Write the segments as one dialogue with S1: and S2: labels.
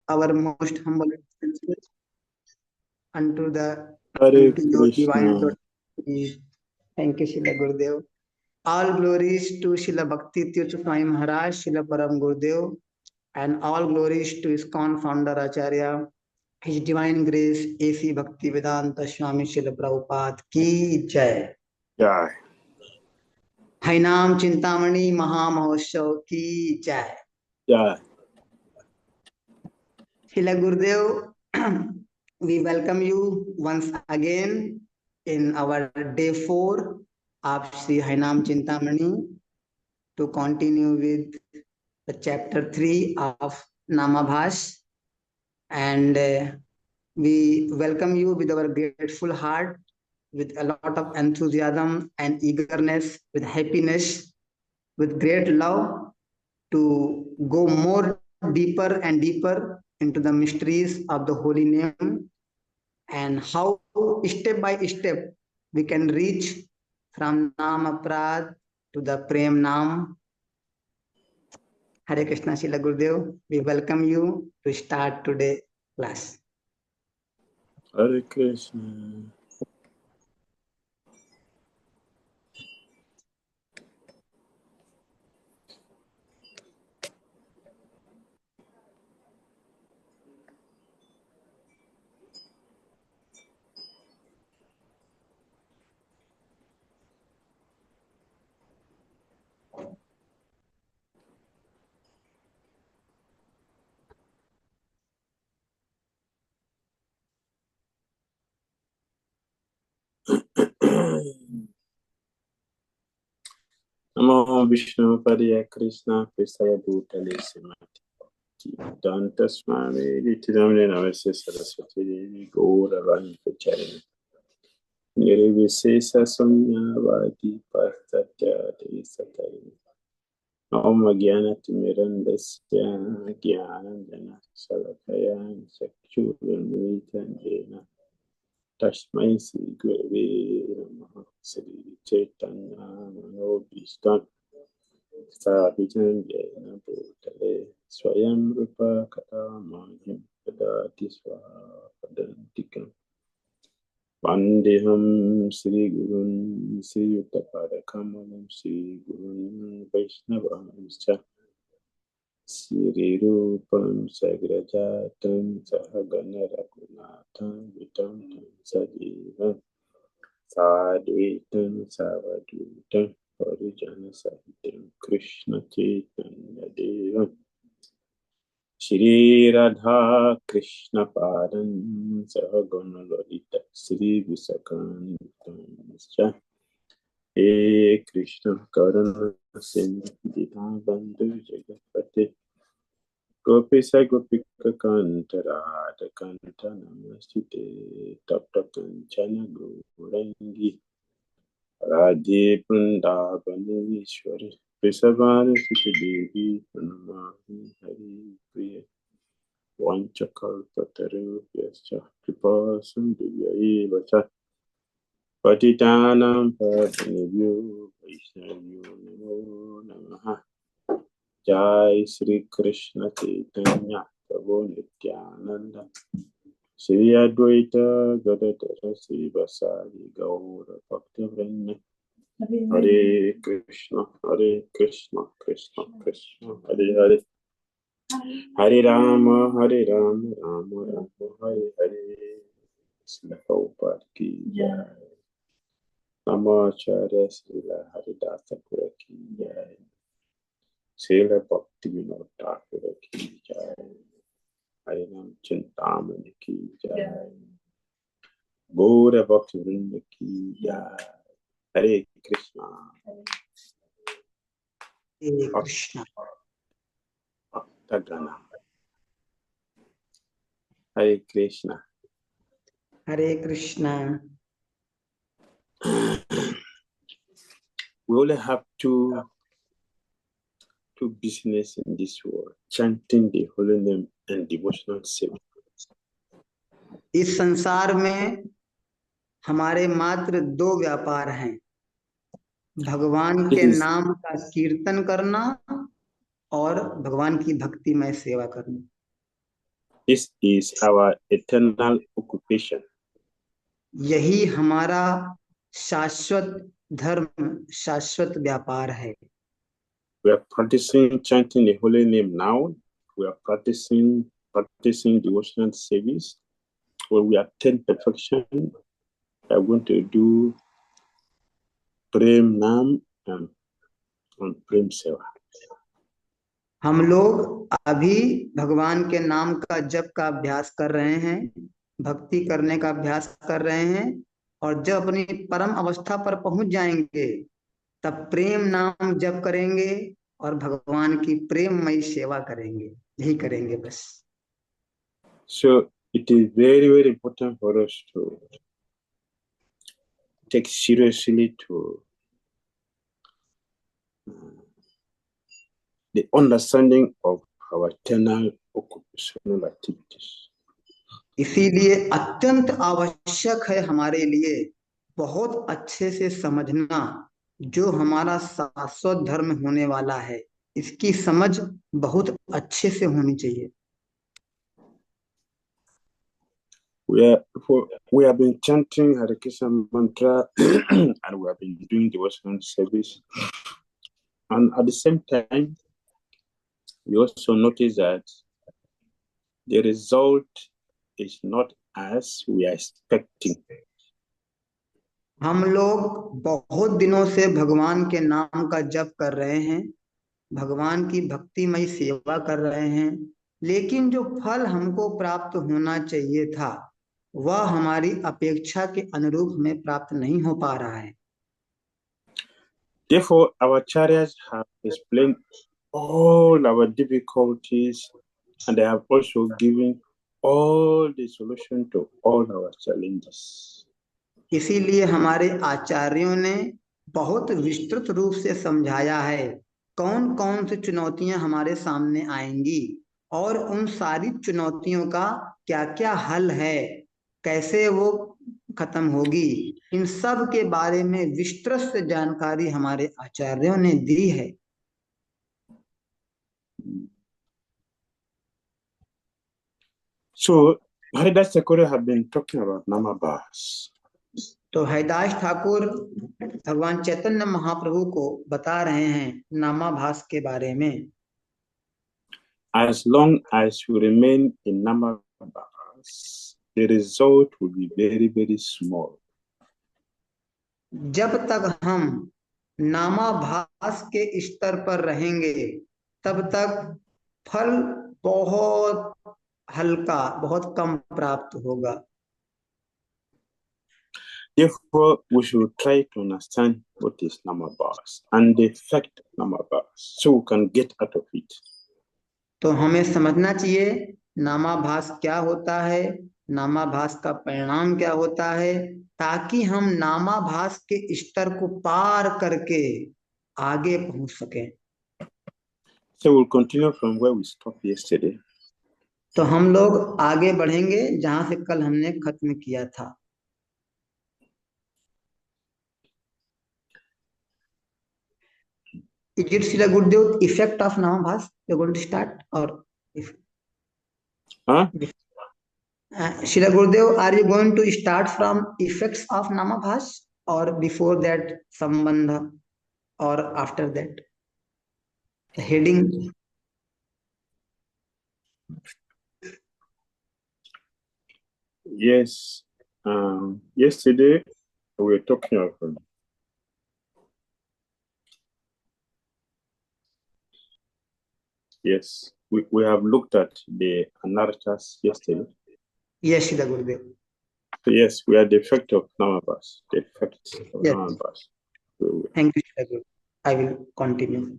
S1: our most humble obeisances unto the
S2: Hare
S1: unto your divine
S2: Krishna.
S1: authority. Thank you, Srila Gurudev. All glories to Srila Bhakti Tirtha Swami Maharaj, Srila Param Gurudev, and all glories to ISKCON founder Acharya, His Divine Grace, A.C. Bhakti Vedanta Swami Srila Prabhupada की जय.
S2: Jai.
S1: हरिनाम चिंतामणि महामहोत्सव की जय.
S2: Jai.
S1: Srila Gurudev, we welcome you once again in our day 4 of Sri Harinam Chintamani to continue with the chapter 3 of Namabhas, and we welcome you with our grateful heart, with a lot of enthusiasm and eagerness, with happiness, with great love to go more deeper and deeper into the mysteries of the holy name, and how step by step we can reach from Nam Aprad to the Prem Nam. Hare Krishna, Srila Gurudev. We welcome you to start today class.
S2: Hare Krishna. Namo Vishnu Padaya Krishna Pristaya Bhutale Simati Danta Swami Nityanamane Namaste Saraswati Devi Gaura Vani Pacharani Nirvisesa Samyavadi Pastatya Desatari Om Jnana Timirandasya Jnanandjana Salakaya Chakshuramitanjena Tashmai Sri Gurave Namaha Sri Chaitanya Manobhishtam Sthapitam Jena Bhutale Swayam Rupa Katamahim Padati Swapadantikam Vandeham Sri Gurun Sri Yuttapadakamam Sri Gurun Vaishnavamscha Sri Rupam Sagrajatam Sahagana Raghunathan Vitam Sajivam Sadhuitam Savadutam Harijana Sahitam Krishna Chaitanya Devam Shri Radha Krishna Padam Sahagana Lalita Sri Visakantam He Krishna Karana Sindhu Dhamabandhu Jagapati Gopisa Gopika Kanta Radha Kanta Namasite Tapta Kanchana Gaurangi Radhe Vrindavaneshwari Vrisabhanu Siti Devi Pranamami Hari Priya Vanchakalpatarubhyascha Kripa Sindhuvya Vacha Patitanam Pavanebhyo Vaishnavyo Namo Namaha Jai Sri Krishna Chaitanya Prabhu Nityananda Shri Advaita Gadadhara Sri Vasari Gaura Bhaktivinoda Hare Krishna Krishna Krishna Hare Hare Hare Rama Rama Rama Hare Hare Srila Prabhupada ki Jai Namacharya Srila Haridas Thakur ki Jai Srila Bhaktivinoda Thakur ki Jai Harinam Chintamani ki Jai Gaura Bhaktivinoda ki Jai Hare Krishna
S1: Hare Krishna.
S2: Bhaktagana Hare Krishna.
S1: Hare Krishna.
S2: We only have two business in this world: chanting the holy name and devotional service.
S1: इस संसार में हमारे मात्र दो व्यापार हैं, भगवान के नाम का कीर्तन करना और भगवान की भक्तिमय सेवा करना.
S2: This is our eternal occupation.
S1: यही हमारा शाश्वत धर्म, शाश्वत व्यापार है।
S2: We are practicing chanting the holy name now. We are practicing devotional service. When we attain perfection, we are going to do Prem Nam and Prem Seva.
S1: हम लोग अभी भगवान के नाम का जप का अभ्यास कर रहे हैं, भक्ति करने का अभ्यास कर रहे हैं, और जब अपनी परम अवस्था पर पहुंच जाएंगे तब प्रेम नाम जप करेंगे और भगवान की प्रेममयी सेवा करेंगे। यही करेंगे बस।
S2: So it is very, very important for us to take seriously to the understanding of our eternal occupational activities.
S1: इसीलिए अत्यंत आवश्यक है हमारे लिए बहुत अच्छे से समझना जो हमारा शाश्वत धर्म होने वाला है, इसकी समझ बहुत अच्छे से होनी चाहिए।
S2: We have been chanting Hare Krishna mantra and we have been doing devotional service. And at the same time, we also notice that the result is not as we are expecting.
S1: हम लोग बहुत दिनों से भगवान के नाम का जप कर रहे हैं, भगवान की भक्तिमय सेवा कर रहे हैं, लेकिन जो फल हमको प्राप्त होना चाहिए था वह हमारी अपेक्षा के अनुरूप हमें प्राप्त नहीं हो पा रहा है।
S2: Therefore, our acharyas have explained all our difficulties and they have also given all the solution to all our challenges.
S1: इसीलिए हमारे आचार्यों ने बहुत विस्तृत रूप से समझाया है कौन कौन सी चुनौतियां हमारे सामने आएंगी और उन सारी चुनौतियों का क्या क्या हल है, कैसे वो खत्म होगी, इन सब के बारे में विस्तृत से जानकारी हमारे आचार्यों ने दी है।
S2: So, Haridas Thakur have been talking about Namabhas.
S1: तो हरिदास ठाकुर भगवान चैतन्य महाप्रभु को बता रहे हैं नामाभास के बारे में।
S2: As long as you remain in Namabhas, the result will be very, very small.
S1: जब तक हम नामाभास के स्तर पर रहेंगे तब तक फल बहुत हल्का, बहुत कम प्राप्त होगा।
S2: Therefore, we should try to understand what is Namabhas and the effect of Namabhas so we can get out of it.
S1: तो हमें समझना चाहिए नामाभास क्या होता है, नामाभास का परिणाम क्या होता है, ताकि हम नामाभास के स्तर को पार करके आगे पहुंच सकें।
S2: So we'll continue from where we stopped yesterday.
S1: तो हम लोग आगे बढ़ेंगे जहां से कल हमने खत्म किया था। Is it Srila Gurudev effect of Namabhas? You're going to start or if Srila Gurudev, are you going to start from effects of Namabhas or before that Sambandha or after that? The heading.
S2: Yes. Yesterday we were talking about yes, we have looked at the anarthas yesterday.
S1: Yes, Srila Gurudev.
S2: So yes, we are the effect of Namabhas, the effect of
S1: Yes.
S2: Namabhas.
S1: Thank you, Srila Gurudev. I will continue.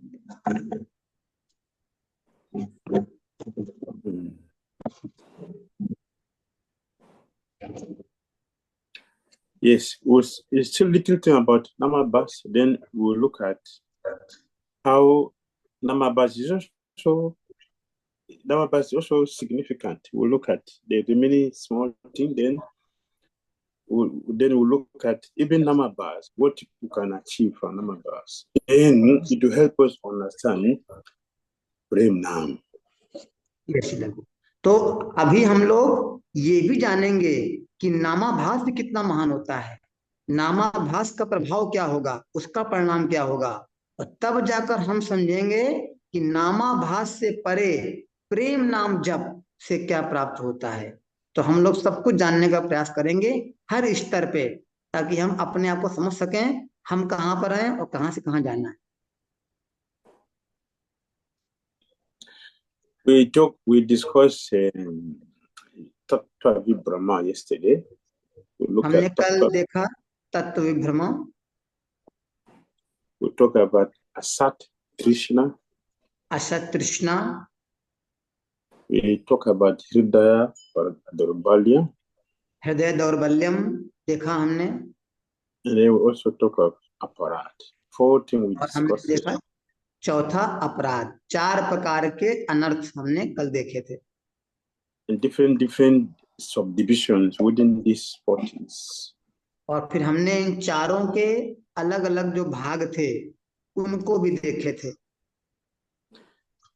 S2: Yes, we'll still little thing about Namabhas. Then we'll look at how Namabhas is also significant. We'll look at the remaining small thing. Then we'll look at even Namabhas, what you can achieve from Namabhas. And it will help us understand Prem Nam.
S1: Yes, Srila Gurudev. तो अभी हम लोग ये भी जानेंगे कि नामाभास भी कितना महान होता है, नामाभास का प्रभाव क्या होगा, उसका परिणाम क्या होगा, और तब जाकर हम समझेंगे कि नामाभास से परे प्रेम नाम जप से क्या प्राप्त होता है। तो हम लोग सब कुछ जानने का प्रयास करेंगे हर स्तर पे, ताकि हम अपने आप को समझ सकें हम कहाँ पर हैं और कहाँ से कहाँ जाना है।
S2: We discussed Tattva Brahma yesterday. We look
S1: हमने
S2: at
S1: कल
S2: Tattva.
S1: देखा तत्व विभ्रमा,
S2: We talk about Asat Krishna.
S1: असत तृष्णा,
S2: We talk about Hridaya or Durbalya.
S1: हृदय दौर्बल्यम देखा हमने,
S2: And then we also talk of Aparat. 4 things we
S1: और हमने
S2: discussed.
S1: देखा चौथा अपराध, 4 प्रकार के अनर्थ हमने कल देखे थे,
S2: And different subdivisions within these 4 things.
S1: और फिर हमने इन चारों के अलग अलग जो भाग थे उनको भी देखे थे।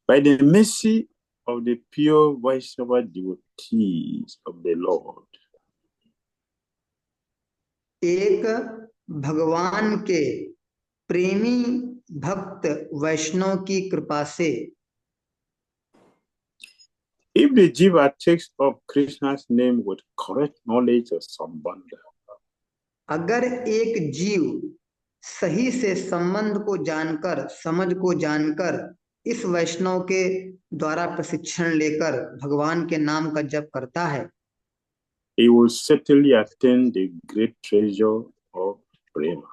S2: By the mercy of the pure Vaishnava devotees of the Lord,
S1: एक भगवान के प्रेमी भक्त वैष्णव की कृपा से,
S2: if the jiva takes up Krishna's name with correct knowledge of Sambandha,
S1: अगर एक जीव सही से संबंध को जानकर, समझ को जानकर, इस वैष्णव के द्वारा प्रशिक्षण लेकर भगवान के नाम का जप करता है,
S2: he will certainly attain the great treasure of prema.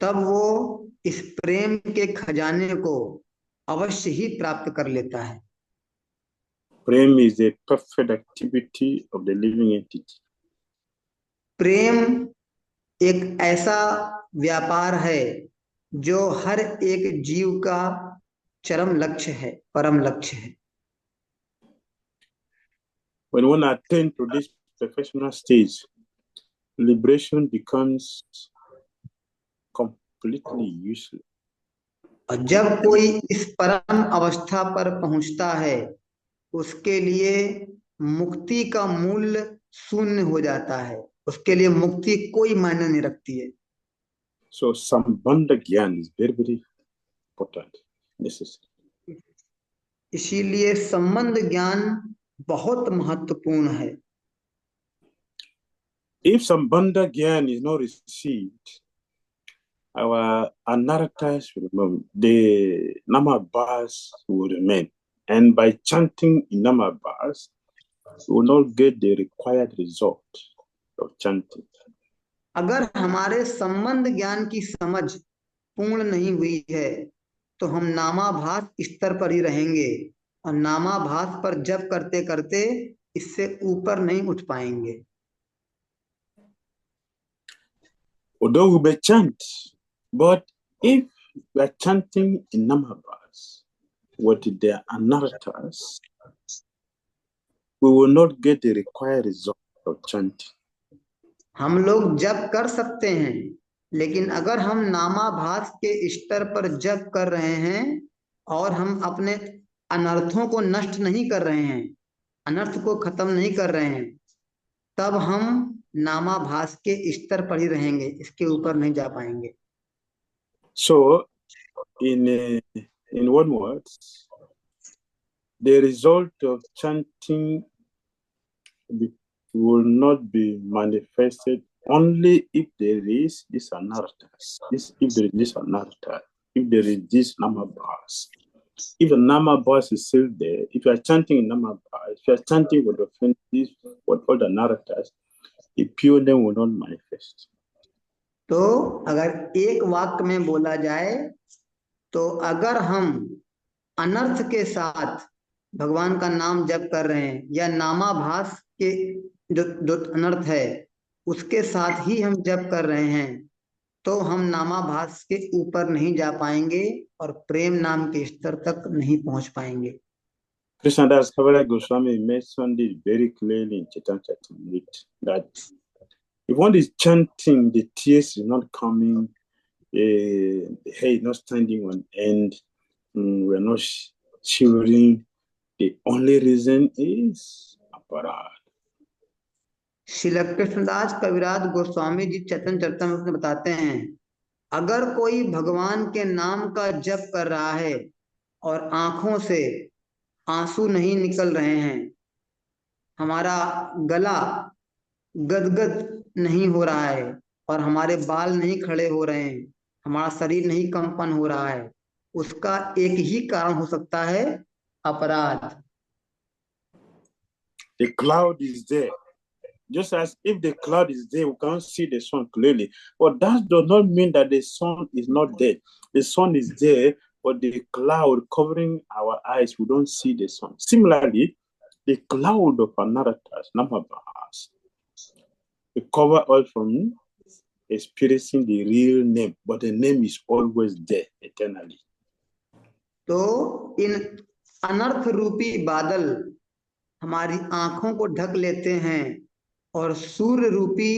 S1: तब वो इस प्रेम के खजाने को अवश्य ही प्राप्त कर लेता है।
S2: Prema is a perfect activity of the living entity.
S1: प्रेम एक ऐसा व्यापार है जो हर एक जीव का चरम लक्ष्य है, परम लक्ष्य है।
S2: When one attains to this professional stage, liberation becomes completely useless.
S1: और जब कोई इस परम अवस्था पर पहुंचता है, उसके लिए मुक्ति का मूल्य शून्य हो जाता है, उसके लिए मुक्ति कोई मायने नहीं रखती है।
S2: So Sambandha Gyan is very, very important, necessary.
S1: इसीलिए संबंध ज्ञान बहुत महत्वपूर्ण है।
S2: If Sambandha Gyan is not received, our anarthas will remain, the Namabhas will remain. And by chanting in Namabhas, we will not get the required result of chanting.
S1: अगर हमारे संबंध ज्ञान की समझ पूर्ण नहीं हुई है, तो हम नामाभास स्तर पर ही रहेंगे, और नामाभास पर जप करते करते इससे ऊपर नहीं उठ पाएंगे।
S2: Although we may chant, but if we are chanting in Namabhas with the anarthas, we will not get the required result of chanting.
S1: हम लोग जप कर सकते हैं, लेकिन अगर हम नामाभास के स्तर पर जप कर रहे हैं और हम अपने अनर्थों को नष्ट नहीं कर रहे हैं, अनर्थ को खत्म नहीं कर रहे हैं, तब हम नामाभास के स्तर पर ही रहेंगे, इसके ऊपर नहीं जा पाएंगे।
S2: So, in one word, the result of chanting will not be manifested only if there is this anarthas. If there is this anartha, if there is this namabhas. If the namabhas is still there, if you are chanting in namabhas, if you are chanting with offenses, with all the anarthas, the pure name will not manifest.
S1: तो अगर एक वाक्य में बोला जाए, तो अगर हम अनर्थ के साथ भगवान का नाम जप कर रहे हैं, या नामाभास के जो अनर्थ है उसके साथ ही हम जप कर रहे हैं, तो हम नामाभास के ऊपर नहीं जा पाएंगे और प्रेम नाम के स्तर तक नहीं पहुंच पाएंगे।
S2: Krishnadas Kaviraj Goswami mentioned it very clearly in Chaitanya Charitamrita that if one is chanting, the tears is not coming, the hair is not standing on end, we're not shivering, The only reason is aparad.
S1: Shri Krishnadas कविराज गोस्वामी जी चैतन्य चरितमृत में बताते हैं, अगर कोई भगवान के नाम का जप कर रहा है और आंखों से आंसू नहीं निकल रहे हैं, हमारा गला गदगद नहीं हो रहा है और हमारे बाल नहीं खड़े हो रहे हैं, हमारा शरीर नहीं कंपन हो रहा है, उसका एक ही कारण हो सकता है, अपराध।
S2: The cloud is there. Just as if the cloud is there, we can't see the sun clearly. But that does not mean that the sun is not there. The sun is there, but the cloud covering our eyes, we don't see the sun. Similarly, the cloud of Anaratas, Namabhas, we cover us from experiencing the real name, but the name is always there eternally.
S1: तो इन अनर्थ रूपी बादल हमारी आंखों को ढक लेते हैं और सूर्य रूपी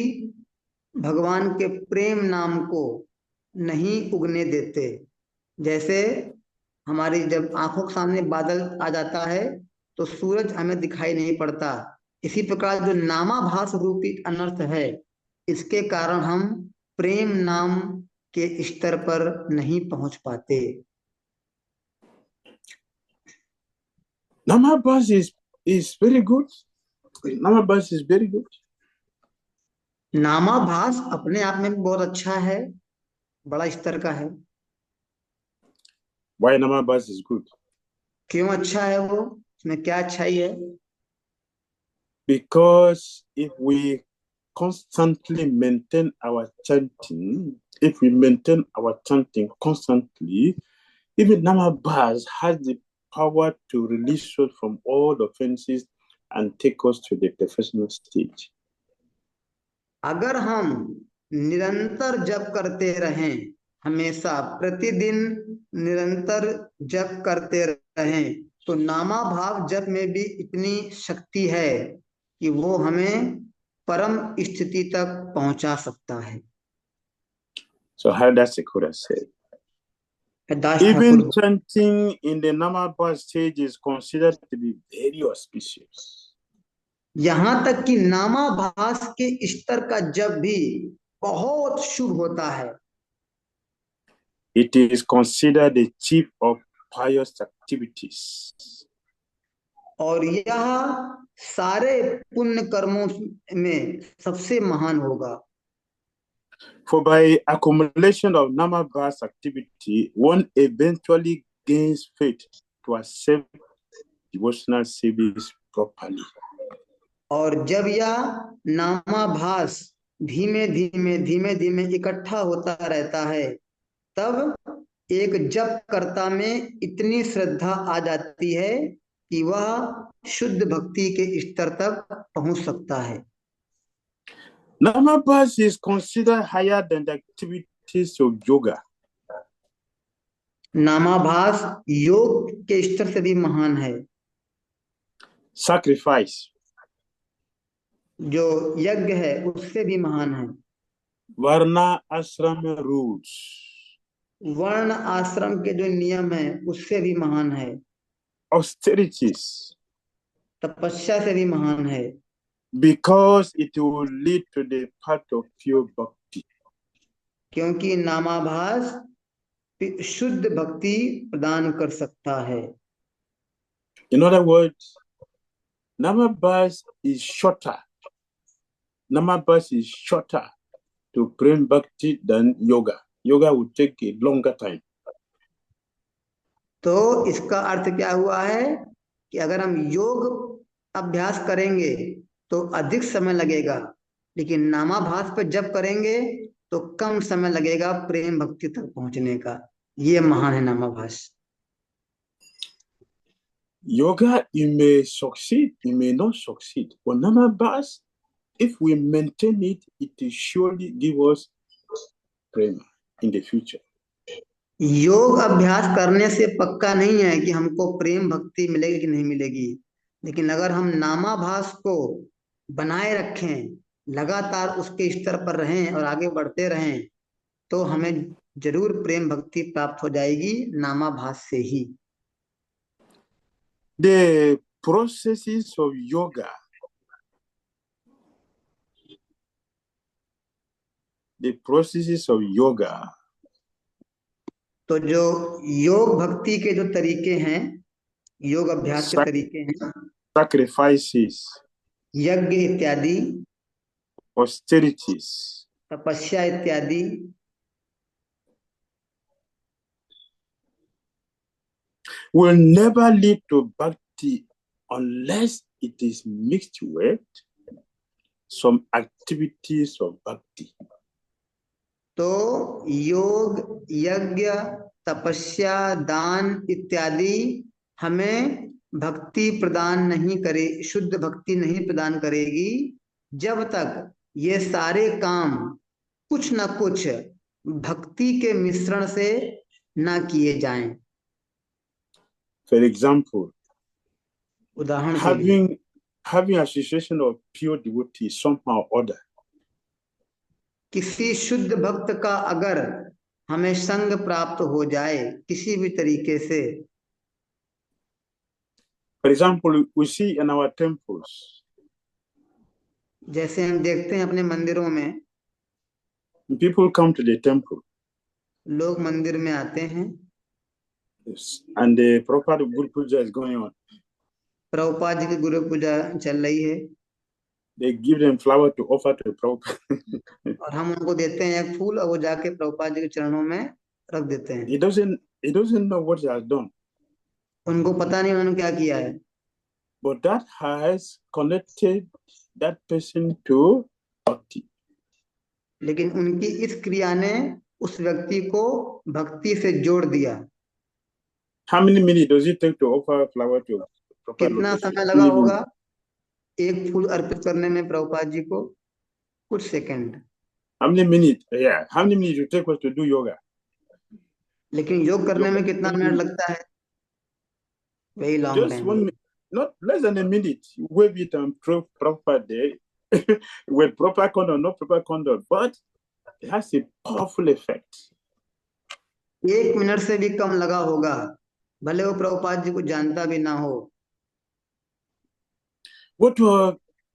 S1: भगवान के प्रेम नाम को नहीं उगने देते। जैसे हमारी जब आंखों के सामने बादल आ जाता है तो सूरज हमें दिखाई नहीं पड़ता, इसी प्रकार जो नामाभास रूपी अनर्थ है, इसके कारण हम प्रेम नाम के स्तर पर नहीं पहुंच पाते।
S2: Namabhas is very good. Namabhas is very good.
S1: नामाभास अपने आप में बहुत अच्छा है, बड़ा स्तर का है।
S2: Why Namabhas is good?
S1: क्यों अच्छा है वो, इसमें क्या अच्छाई है?
S2: Because if we constantly maintain our chanting, constantly, even Namabhas has the power to release us from all offenses and take us to the professional stage.
S1: अगर हम निरंतर जप करते रहें, हमेशा प्रतिदिन निरंतर जप करते रहें, तो नामाभाव जप में भी इतनी शक्ति है कि वो हमें परम स्थिति तक पहुंचा सकता है।
S2: So Haridas Thakura said, even chanting in the Namabhas stage is considered to be very auspicious.
S1: यहां तक कि नामाभास के स्तर का जप भी बहुत शुभ होता है।
S2: It is considered the chief of pious activities.
S1: और यह सारे पुण्य कर्मों में सबसे महान होगा।
S2: For by accumulation of Namabhas activity, one eventually gains faith to accept devotional service properly.
S1: और जब यह नामाभास धीमे धीमे इकट्ठा होता रहता है, तब एक जप कर्ता में इतनी श्रद्धा आ जाती है कि वह शुद्ध भक्ति के स्तर तक पहुंच सकता है।
S2: Namabhas is considered higher than the activities of yoga.
S1: नामाभास योग के स्तर से भी महान है।
S2: Sacrifice,
S1: जो यज्ञ है उससे भी महान है।
S2: Varna ashram rules,
S1: वर्ण आश्रम के जो नियम है उससे भी महान है।
S2: austerities,
S1: तपस्या से भी महान है।
S2: because it will lead to the path of pure bhakti.
S1: क्योंकि नामाभास शुद्ध भक्ति प्रदान कर सकता है।
S2: In other words, Namabhas is shorter. Namabhas is shorter to prem bhakti than yoga. Yoga would take a longer time.
S1: तो इसका अर्थ क्या हुआ है कि अगर हम योग अभ्यास करेंगे तो अधिक समय लगेगा, लेकिन नामाभास पर जप करेंगे तो कम समय लगेगा प्रेम भक्ति तक पहुंचने का। ये महान है नामाभास।
S2: Yoga, you may succeed, you may not succeed. But Namabhas, if we maintain it, it will surely give us prema in the future.
S1: योग अभ्यास करने से पक्का नहीं है कि हमको प्रेम भक्ति मिलेगी कि नहीं मिलेगी, लेकिन अगर हम नामाभास को बनाए रखें, लगातार उसके स्तर पर रहें और आगे बढ़ते रहें, तो हमें जरूर प्रेम भक्ति प्राप्त हो जाएगी नामाभास से ही।
S2: The processes of yoga,
S1: तो जो योग भक्ति के जो तरीके हैं, योग अभ्यास के तरीके हैं,
S2: sacrifices,
S1: यज्ञ इत्यादि,
S2: austerities,
S1: तपस्या इत्यादि,
S2: will never lead to bhakti unless it is mixed with some activities of bhakti.
S1: तो योग, यज्ञ, तपस्या, दान इत्यादि हमें भक्ति प्रदान नहीं करे, शुद्ध भक्ति नहीं प्रदान करेगी जब तक ये सारे काम कुछ न कुछ भक्ति के मिश्रण से ना किए जाएं।
S2: For example,
S1: उदाहरण के लिए,
S2: having association of pure devotees somehow or other,
S1: किसी शुद्ध भक्त का अगर हमें संग प्राप्त हो जाए किसी भी तरीके से,
S2: for example, we see in our temples,
S1: जैसे हम देखते हैं अपने मंदिरों में,
S2: people come to the temple,
S1: लोग मंदिर में आते हैं,
S2: and the proper Guru Puja is going on.
S1: Prabhupada ji की गुरु पूजा चल रही है,
S2: They give them flower to offer to Prabhupada.
S1: और हम उनको देते हैं एक फूल और वो जाके प्रभुपाद जी के चरणों में रख देते हैं।
S2: He doesn't know what he has done.
S1: उनको पता नहीं उन्होंने क्या किया है,
S2: but that has connected that person to bhakti.
S1: लेकिन उनकी इस क्रिया ने उस व्यक्ति को भक्ति से जोड़ दिया।
S2: How many minutes does it take to offer flower to Prabhupada?
S1: कितना समय लगा होगा एक फूल अर्पित करने में प्रभुपाद जी को? कुछ second.
S2: How many minutes? Yeah, how many minutes you take us to do yoga?
S1: लेकिन योग करने में कितना मिनट लगता है? Very long
S2: Just
S1: time.
S2: 1 minute, not less than a minute. You wave it and Prabhupada there with proper conduct, not proper conduct, but it has a powerful effect.
S1: 1 minute से भी कम लगा होगा, भले वो प्रभुपाद जी को जानता भी ना हो।
S2: What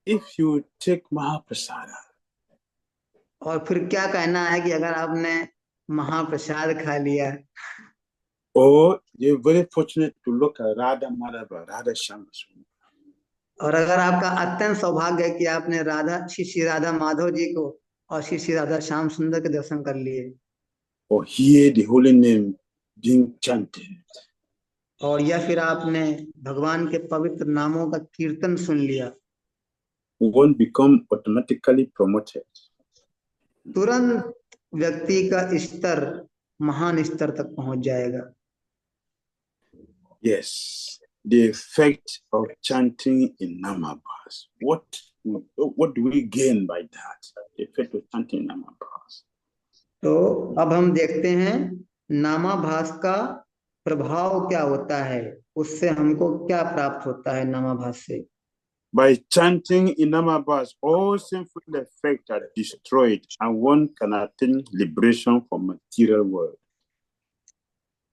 S2: if you take Mahaprasada?
S1: और फिर क्या कहना है कि अगर आपने महाप्रसाद खा लिया,
S2: or you're very fortunate to look at Radha Madhava, Radha Shama.
S1: और अगर आपका अत्यंत सौभाग्य है कि आपने श्री राधा माधव जी को और श्री राधा श्याम सुंदर के दर्शन कर लिए,
S2: or hear the holy name being chanted,
S1: और या फिर आपने भगवान के पवित्र नामों का कीर्तन सुन लिया,
S2: won't become automatically promoted.
S1: तुरंत व्यक्ति का स्तर महान स्तर तक पहुंच जाएगा।
S2: Yes, the effect of chanting in Namabhas. What do we gain by that? The effect of chanting in Namabhas.
S1: तो अब हम देखते हैं नामाभास का प्रभाव क्या होता है, उससे हमको क्या प्राप्त होता है नामाभास से।
S2: By chanting in Namabhas, all sinful effects are destroyed and one can attain liberation from material world.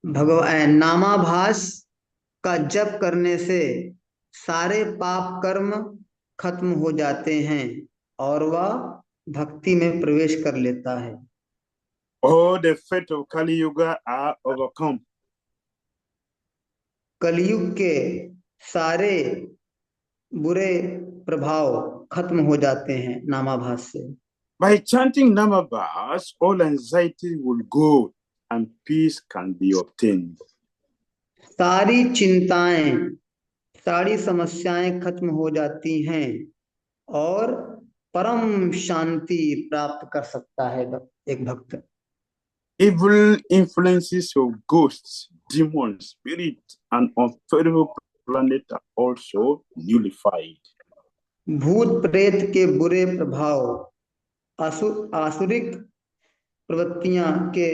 S1: भगवान नामाभास का जप करने से सारे पाप कर्म खत्म हो जाते हैं और वह भक्ति में प्रवेश कर लेता है।
S2: All the effects of Kali Yuga are overcome.
S1: कलयुग के सारे बुरे प्रभाव खत्म हो जाते हैं नामाभास से।
S2: By chanting Namabhas, all anxiety will go and peace can be obtained.
S1: सारी चिंताएं, सारी समस्याएं खत्म हो जाती हैं और परम शांति प्राप्त कर सकता है एक भक्त।
S2: Evil influences of ghosts, demons, spirits, and unfavorable planet are also nullified.
S1: भूत प्रेत के बुरे प्रभाव, आसुरिक प्रवृत्तियां के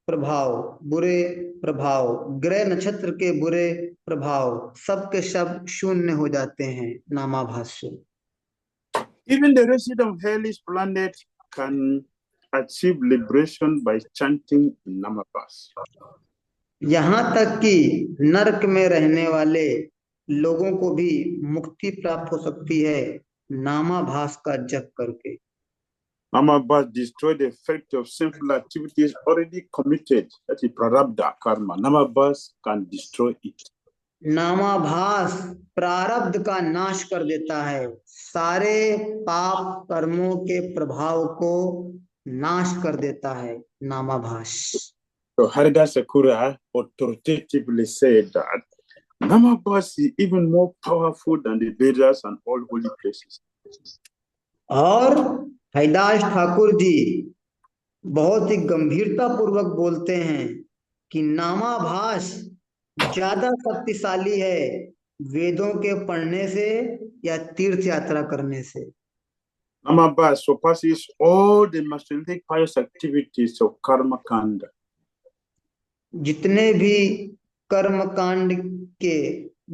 S1: प्रभाव, बुरे प्रभाव, ग्रह नक्षत्र के बुरे प्रभाव, सब के सब शून्य हो जाते हैं नामाभास से।
S2: Even the resident of hellish planet can achieve liberation by chanting Namabhas.
S1: यहाँ तक कि नरक में रहने वाले लोगों को भी मुक्ति प्राप्त हो सकती है नामाभास का जप करके।
S2: Namabhas destroy the effect of sinful activities already committed. That is prarabdha karma. Namabhas can destroy it.
S1: नामाभास प्रारब्ध का नाश कर देता है, सारे पाप कर्मों के प्रभाव को नाश कर देता है नामाभास।
S2: So Haridas Sakura authoritatively said that Namabhas is even more powerful than the Vedas and all holy places.
S1: और हरिदास ठाकुर जी बहुत ही गंभीरता पूर्वक बोलते हैं कि नामाभास ज्यादा शक्तिशाली है वेदों के पढ़ने से या तीर्थ यात्रा करने से।
S2: Namabhas surpasses all the materialistic pious activities of karma kanda.
S1: जितने भी कर्म कांड के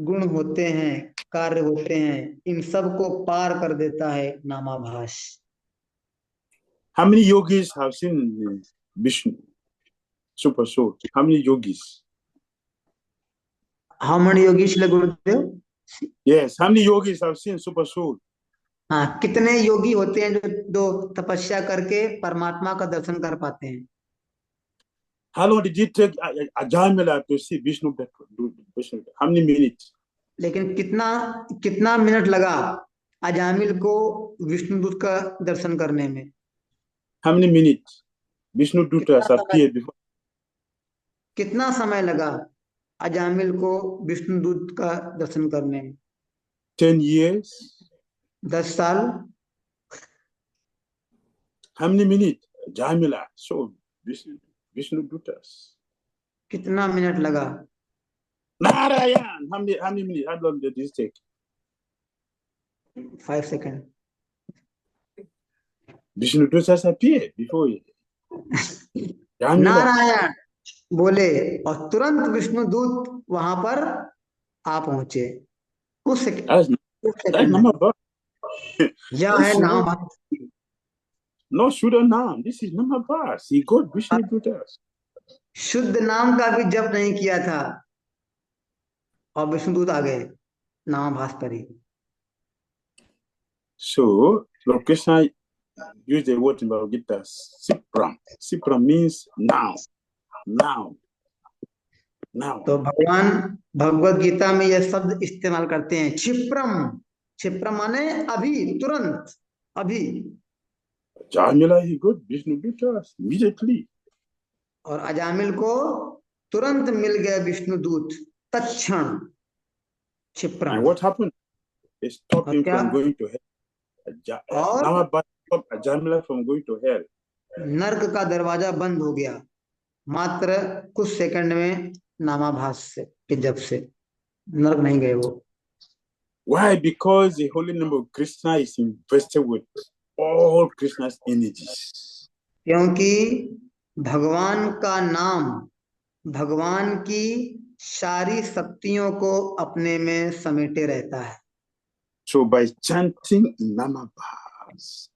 S1: गुण होते हैं, कार्य होते हैं, इन सब को पार कर देता है नामाभास।
S2: How many yogis have seen Vishnu, Super Soul? How many yogis?
S1: How many yogis Gurudev?
S2: Yes, how many yogis have seen Super Soul?
S1: हाँ, कितने योगी होते हैं जो तपस्या करके परमात्मा का दर्शन कर पाते हैं?
S2: How long did it take Ajamila to see Vishnu? How many minutes?
S1: लेकिन कितना मिनट लगा अजामिल को विष्णुदूत का दर्शन करने में?
S2: How many minutes? Vishnu Duta has appeared before.
S1: कितना समय लगा अजामिल को विष्णुदूत का दर्शन करने में?
S2: 10 years.
S1: 10 साल।
S2: How many minutes? Jamila. So Vishnu Dutas.
S1: कितना मिनट लगा?
S2: Narayan. How many minutes? How long did this take?
S1: 5 seconds.
S2: Vishnu Dutas appeared before you.
S1: Narayan बोले और तुरंत विष्णुदूत वहां पर आ पहुंचे। उस सेकंड यह है नाम।
S2: No Shuddha Naam. This is Namabhas. He got Vishnu Dutas.
S1: शुद्ध नाम का भी जप नहीं किया था और विष्णुदूत आ गए नामाभास पर ही।
S2: So Lord Krishna used the word in Bhagavad Gita, Sipram. Sipram means now. Now. Now.
S1: तो भगवान भगवत गीता में यह शब्द इस्तेमाल करते हैं, क्षिप्रम। क्षिप्रम माने अभी, तुरंत, अभी।
S2: Jamila, he got Vishnu Dutas immediately.
S1: और अजामिल को तुरंत मिल गया विष्णुदूत, तत्क्षण। क्षिप्रम।
S2: And what happened? They stopped him from going to hell. Namabhas stopped Jamila from going to hell.
S1: नर्क का दरवाजा बंद हो गया मात्र कुछ सेकंड में नामाभास से के जब से नर्क नहीं गए वो।
S2: Why? Because the holy name of Krishna is invested with all Krishna's energies.
S1: क्योंकि भगवान का नाम भगवान की सारी शक्तियों को अपने में समेटे रहता है।
S2: So by chanting Namabhas,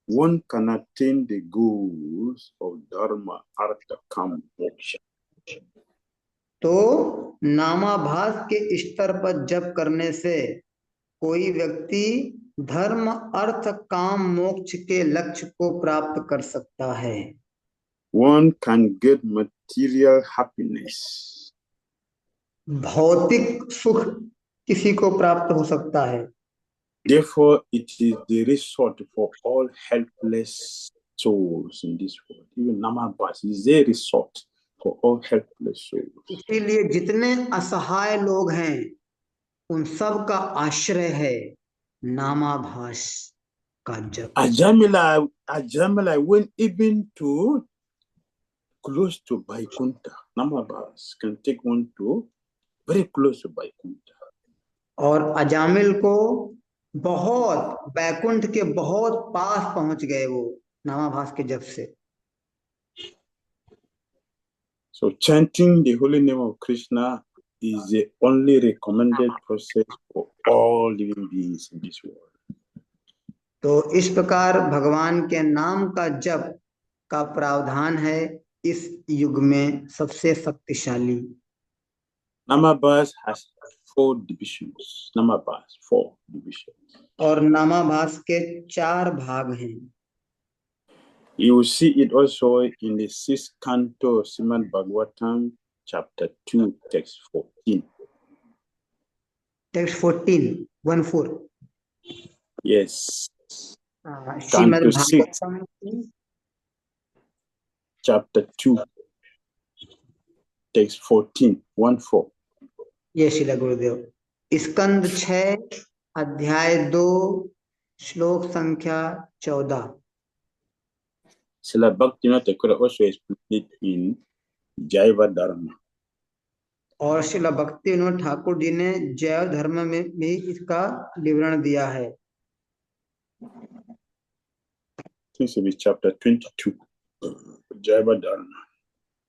S2: one can attain the goals of Dharma, Artha, Kama, Moksha.
S1: तो नामाभास के स्तर पर जप करने से कोई व्यक्ति धर्म, अर्थ, काम, मोक्ष के लक्ष्य को प्राप्त कर सकता है।
S2: One can get material happiness.
S1: भौतिक सुख किसी को प्राप्त हो सकता है।
S2: Therefore, it is the resort for all helpless souls in this world. Even Namabhas is a resort for all helpless souls.
S1: इसीलिए जितने असहाय लोग हैं उन सब का आश्रय है नामाभास का जप।
S2: Ajamila went even to close to Vaikuntha. Namabhas can take one to very close to Vaikuntha.
S1: और अजामिल को बहुत वैकुंठ के बहुत पास पहुंच गए वो नामाभास के जप से।
S2: So chanting the holy name of Krishna is the only recommended process for all living beings in this world.
S1: तो इस प्रकार भगवान के नाम का जप का प्रावधान है इस युग में सबसे शक्तिशाली।
S2: Namabhas has 4 divisions. Namabhas, 4 divisions.
S1: और नामाभास के 4 भाग हैं.
S2: You will see it also in the 6th canto of Srimad Bhagavatam, chapter 2, text 14.
S1: Text 14.
S2: Yes.
S1: Shrimad
S2: Canto 6,
S1: Bhagavatam की
S2: chapter 2, text 14.
S1: ये शिला गुरुदेव. स्कंद 6 अध्याय 2 श्लोक संख्या 14.
S2: Srila Bhaktivinoda Thakur also explained it in Jaiva Dharma.
S1: और शिला भक्ति विनोद ठाकुर जी ने जैव धर्म में भी इसका विवरण दिया है.
S2: This will be chapter 22, Jaiva Dharma.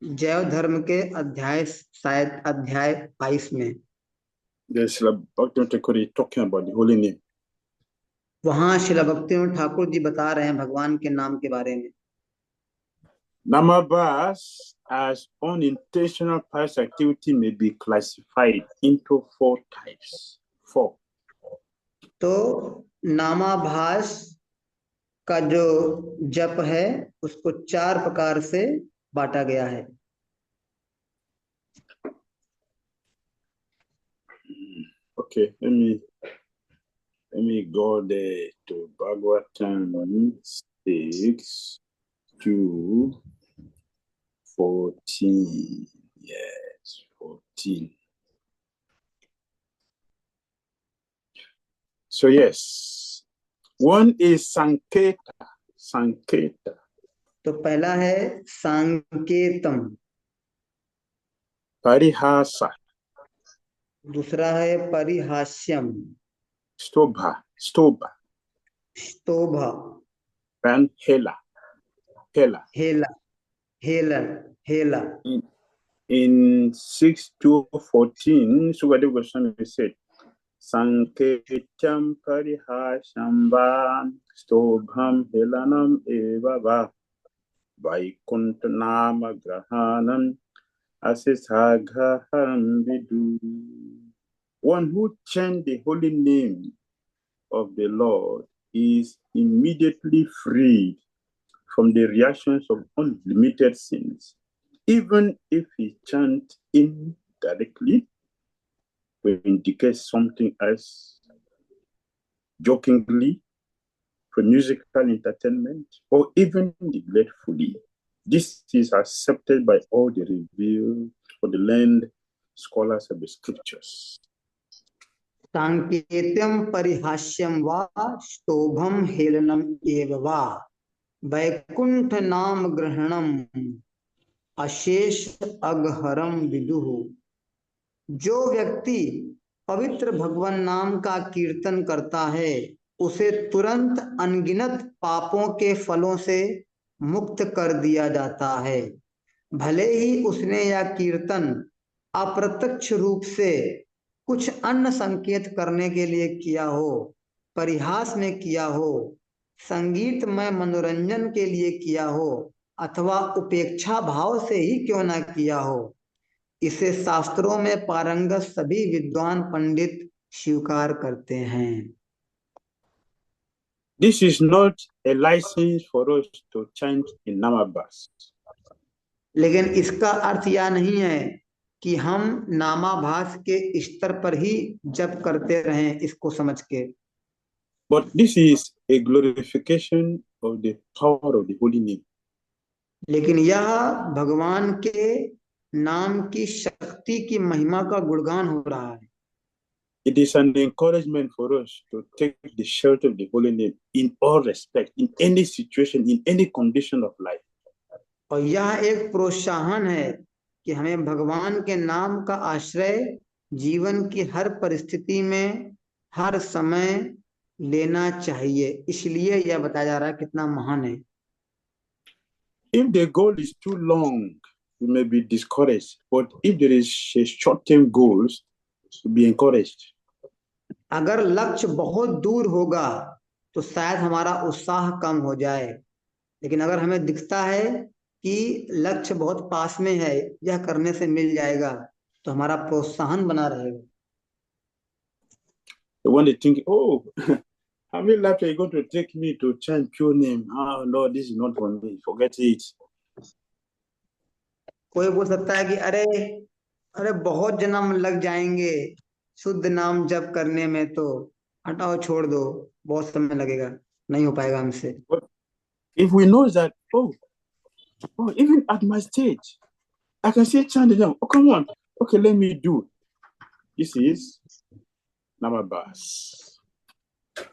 S1: जैव धर्म के अध्याय शायद अध्याय 22 में.
S2: There's Srila Bhaktivinoda Thakur is talking about the holy name.
S1: वहां शिला भक्ति विनोद ठाकुर जी बता रहे हैं भगवान के नाम के बारे में.
S2: Namabhas as unintentional pious activity may be classified into 4 types. 4.
S1: तो नामाभास का जो जप है उसको 4 प्रकार से बांटा गया है.
S2: Okay, let me go there to Bhagavatam 6 to 14. Yes, 14. So yes, one is Sanketa. Sanketa.
S1: तो पहला है सांकेतम,
S2: Parihasa.
S1: दूसरा है परिहास्यम,
S2: Stobha.
S1: स्तोभा,
S2: And Hela.
S1: Hella, Hella.
S2: In 6 to 14, Sukadeva Goswami said, Sanketyam parihashamba stobham helanam evava vaikuntanama grahanam asisaghaharam vidu. One who chants the holy name of the Lord is immediately freed from the reactions of unlimited sins, even if he chants indirectly to indicate something else, jokingly, for musical entertainment, or even neglectfully. This is accepted by all the revealed or the learned scholars of the scriptures.
S1: सांकेत्यम परिहास्यम वा स्तोभम हेलनम एव वा वैकुंठ नाम ग्रहणम अशेष अगहरम विदुः. जो व्यक्ति पवित्र भगवान नाम का कीर्तन करता है उसे तुरंत अनगिनत पापों के फलों से मुक्त कर दिया जाता है, भले ही उसने यह कीर्तन अप्रत्यक्ष रूप से कुछ अन्य संकेत करने के लिए किया हो, परिहास में किया हो, संगीतमय मनोरंजन के लिए किया हो अथवा उपेक्षा भाव से ही क्यों ना किया हो. इसे शास्त्रों में पारंगत सभी विद्वान पंडित स्वीकार करते हैं.
S2: This is not a license for us to chant in Namabhas.
S1: लेकिन इसका अर्थ यह नहीं है कि हम नामाभास के स्तर पर ही जप करते रहें इसको समझ के.
S2: But this is a glorification of the power of the holy name.
S1: लेकिन यह भगवान के नाम की शक्ति की महिमा का गुणगान हो रहा है.
S2: It is an encouragement for us to take the shelter of the holy name in all respect, in any situation, in any condition of life.
S1: और यह एक प्रोत्साहन है कि हमें भगवान के नाम का आश्रय जीवन की हर परिस्थिति में हर समय लेना चाहिए. इसलिए यह बताया जा रहा है कितना महान है.
S2: If the goal is too long, you may be discouraged. But if there is a short-term goals, be encouraged.
S1: अगर लक्ष्य बहुत दूर होगा तो शायद हमारा उत्साह कम हो जाए, लेकिन अगर हमें दिखता है कि लक्ष्य बहुत पास में है, यह करने से मिल जाएगा, तो हमारा प्रोत्साहन बना रहेगा.
S2: When they think, oh, how many laps are you going to take me to chant pure name? Oh, no, this is not for me. Forget it.
S1: कोई बोल सकता है कि अरे अरे बहुत जन्म लग जाएंगे शुद्ध नाम जप करने में, तो हटाओ छोड़ दो, बहुत समय लगेगा, नहीं हो पाएगा हमसे।
S2: But if we know that, oh, even at my stage, I can say chant down. Oh, come on. Okay, let me do. This is Namabas.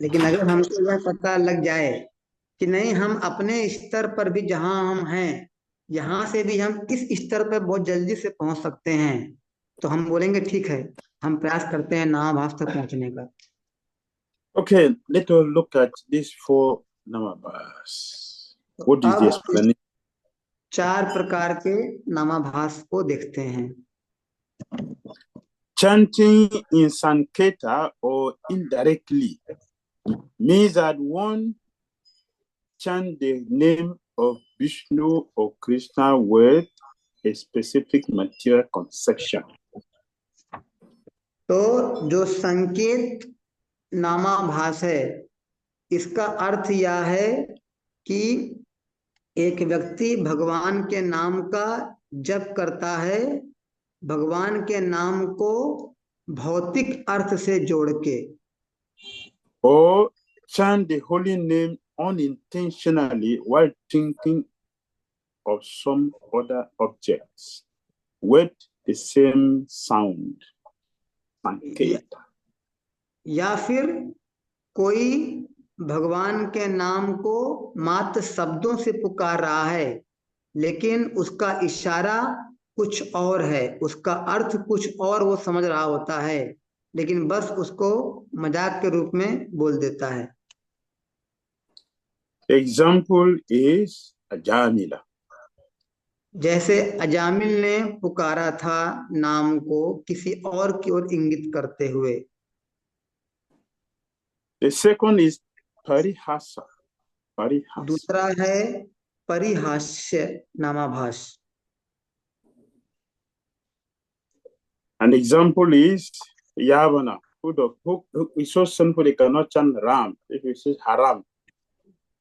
S1: लेकिन अगर हमको यह पता लग जाए कि नहीं, हम अपने स्तर पर भी जहां हम हैं, यहाँ से भी हम इस स्तर पर बहुत जल्दी से पहुंच सकते हैं, तो हम बोलेंगे ठीक है, हम प्रयास करते हैं नामाभास तक पहुंचने का।
S2: Okay, let us look at these 4 Namabas. What is the
S1: अब
S2: explanation?
S1: 4 प्रकार के नामाभास को देखते हैं।
S2: Chanting in Sanketa or indirectly means that one chant the name of Vishnu or Krishna with a specific material conception.
S1: तो जो संकेत नामाभास है, इसका अर्थ यह है कि एक व्यक्ति भगवान के नाम का जप करता है, भगवान के नाम को भौतिक अर्थ से जोड़ के,
S2: or chant the holy name unintentionally while thinking of some other objects with the same sound. Sanketa.
S1: या फिर कोई भगवान के नाम को मात्र शब्दों से पुकार रहा है, लेकिन उसका इशारा कुछ और है, उसका अर्थ कुछ और वो समझ रहा होता है, लेकिन बस उसको मजाक के रूप में बोल देता है।
S2: Example is Ajamila.
S1: जैसे अजामिल ने पुकारा था नाम को किसी और की ओर इंगित करते हुए।
S2: The second is Parihasa. Parihasa.
S1: दूसरा है परिहास्य नामाभास।
S2: An example is Yavana, who is so simple they cannot chant Ram. If you say Haram,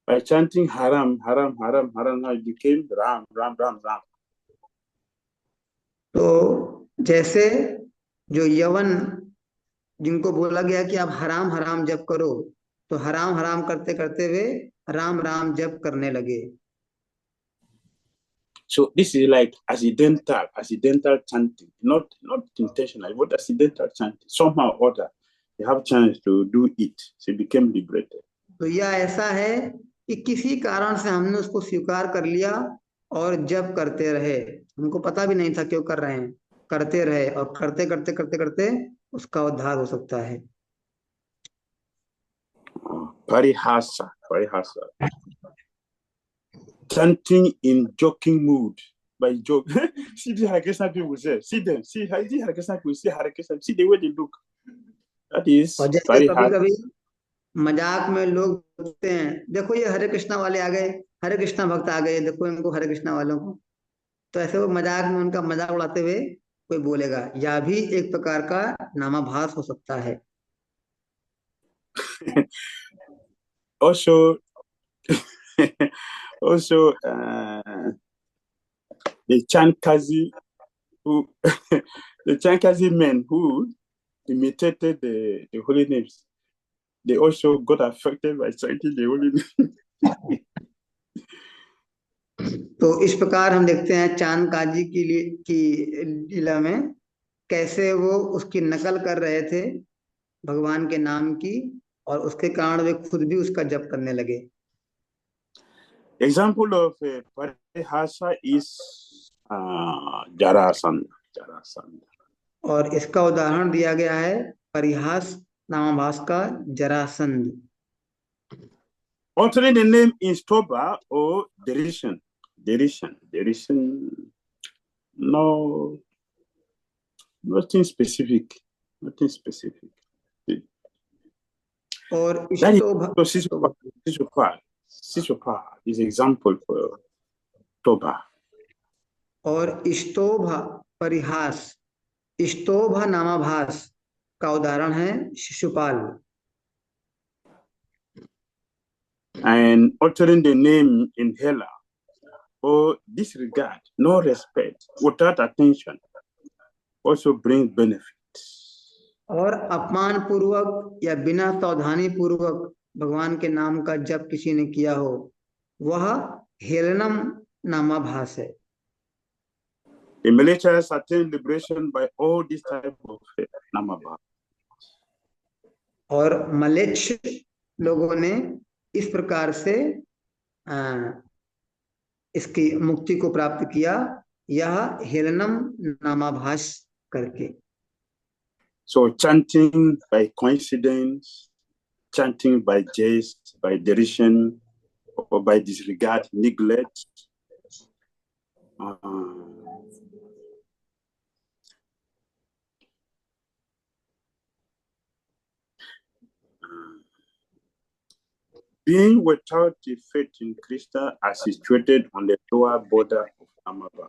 S2: by chanting Haram, Haram, Haram, Haram, now it became Ram, Ram, Ram, Ram.
S1: तो जैसे जो यवन जिनको बोला गया कि आप हराम हराम जप करो, तो हराम हराम करते करते वे राम राम जप करने लगे।
S2: So this is like accidental chanting, not intentional, but accidental chanting. Somehow or other, they have chance to do it. So it became liberated.
S1: तो यह ऐसा है कि किसी कारण से हमने उसको स्वीकार कर लिया और जप करते रहे, हमको पता भी नहीं था क्यों कर रहे हैं, करते रहे और करते करते करते करते उसका उद्धार हो सकता है।
S2: Parihasa. Chanting in joking mood. By joke. See the Hare Krishna people say, see them, see the Hare Krishna people, see Hare Krishna, see the way they look. That is
S1: कभी कभी मजाक में लोग बोलते हैं, देखो ये हरे कृष्णा वाले आ गए, हरे कृष्णा भक्त आ गए, देखो इनको हरे कृष्णा वालों को। तो ऐसे वो मजाक में उनका मजाक उड़ाते हुए कोई बोलेगा, यह भी एक प्रकार का नामाभास हो सकता है।
S2: Also, the Chankazi the Chankazi men who imitated the holy names, they also got affected by chanting the holy names.
S1: तो इस प्रकार हम देखते हैं चांद काजी की लीला में कैसे वो उसकी नकल कर रहे थे भगवान के नाम की, और उसके कारण वे खुद भी उसका जप करने लगे।
S2: Example of Parihasa is Jarasandha.
S1: और इसका उदाहरण दिया गया है परिहास नामाभास का Jarasandh.
S2: Alternate the name in Stoba or derision. No, nothing specific.
S1: और
S2: Sishopa is example for Toba.
S1: और स्तोभ परिहास, स्तोभ नामाभास का उदाहरण है Shishupal.
S2: And uttering the name in hella or disregard, no respect, without attention, also brings benefit.
S1: और अपमान पूर्वक या बिना सावधानी पूर्वक भगवान के नाम का जप किसी ने किया हो, वह हेलनम नामाभास है।
S2: The militias attain liberation by all this type of namabha.
S1: और मलेच्छ लोगों ने इस प्रकार से इसकी मुक्ति को प्राप्त किया, यह हेलनम नामाभास करके।
S2: So chanting by coincidence, chanting by jest, by derision, or by disregard, neglect, being without the faith in Krishna as situated on the lower border of Namabha.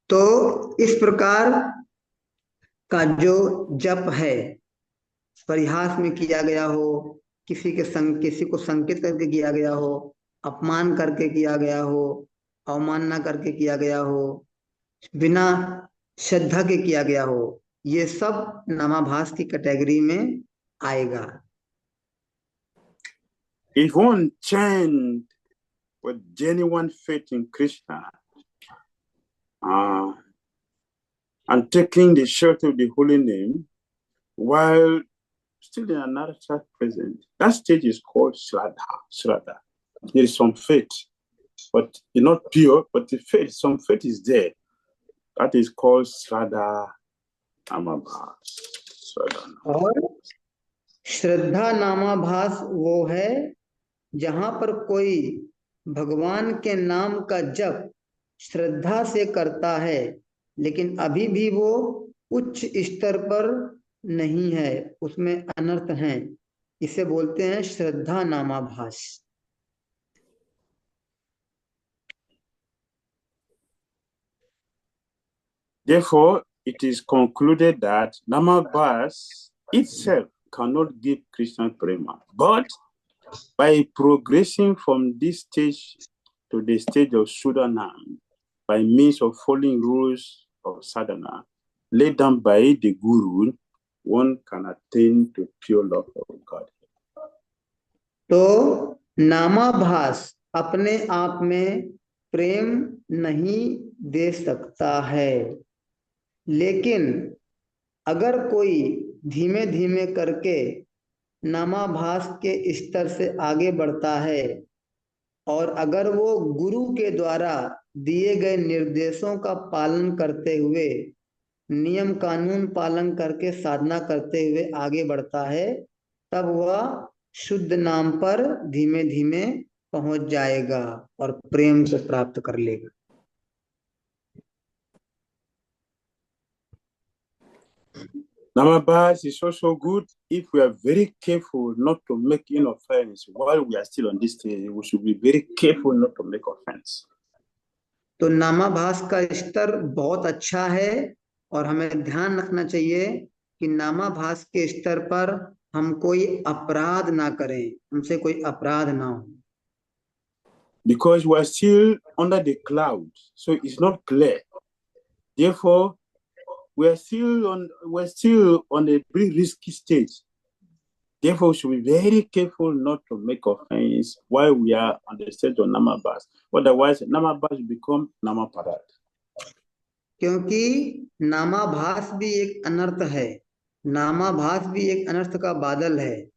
S1: तो इस प्रकार का जो जप है, परिहास में किया गया हो, किसी को संकेत करके किया गया हो, अपमान करके किया गया हो, अवमानना करके किया गया हो, बिना श्रद्धा के किया गया हो, ये सब नामाभास की कैटेगरी में आएगा।
S2: If one chant with genuine faith in Krishna and taking the shelter of the holy name while still in another state present, that stage is called Shraddha. There is some faith, but it's not pure, but the faith, some faith is there. That is called Shraddha Namabhas.
S1: और श्रद्धा नामाभास वो है जहां पर कोई भगवान के नाम का जप श्रद्धा से करता है, लेकिन अभी भी वो उच्च स्तर पर नहीं है, उसमें अनर्थ हैं, इसे बोलते हैं श्रद्धा नामाभास।
S2: Therefore, it is concluded that Namabhas itself cannot give Krishna prema, but by progressing from this stage to the stage of Shuddhanam, by means of following rules of sadhana laid down by the Guru, one can attain to pure love of God.
S1: तो नामाभास अपने आप में प्रेम नहीं दे सकता है, लेकिन अगर कोई धीमे धीमे करके नामाभास के स्तर से आगे बढ़ता है और अगर वो गुरु के द्वारा दिए गए निर्देशों का पालन करते हुए, नियम कानून पालन करके साधना करते हुए आगे बढ़ता है, तब वह शुद्ध नाम पर धीमे धीमे पहुंच जाएगा और प्रेम को प्राप्त कर लेगा।
S2: Namabhas is also good if we are very careful not to make any offense while we are still on this stage. We should be very careful not to make offense.
S1: तो नामाभास का स्तर बहुत अच्छा है और हमें ध्यान रखना चाहिए कि नामाभास के स्तर पर हम कोई अपराध ना करें, हमसे कोई अपराध ना हो।
S2: Because we are still under the cloud, so it's not clear. Therefore, we're still on a very risky stage. Therefore, we should be very careful not to make offense while we are on the stage of Namabhas. Otherwise, Namabhas will become Namaparad.
S1: क्योंकि नामाभास भी एक अनर्थ है, नामाभास भी एक अनर्थ का बादल है।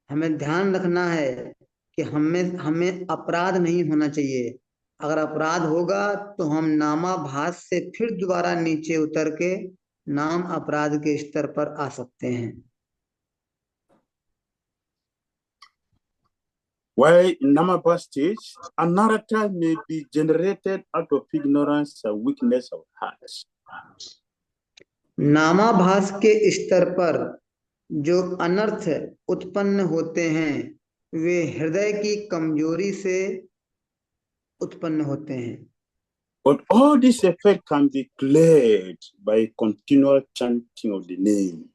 S1: हमें ध्यान रखना है कि हमें अपराध नहीं होना चाहिए। अगर अपराध होगा तो हम नामाभास से फिर दोबारा नीचे उतर के नाम अपराध के स्तर पर आ सकते हैं।
S2: While in Namabhas stage, anartha may be generated out of ignorance and weakness of heart.
S1: नामाभास के स्तर पर जो अनर्थ उत्पन्न होते हैं वे हृदय की कमजोरी से उत्पन्न होते हैं।
S2: But all this effect can be cleared by continual chanting of the name,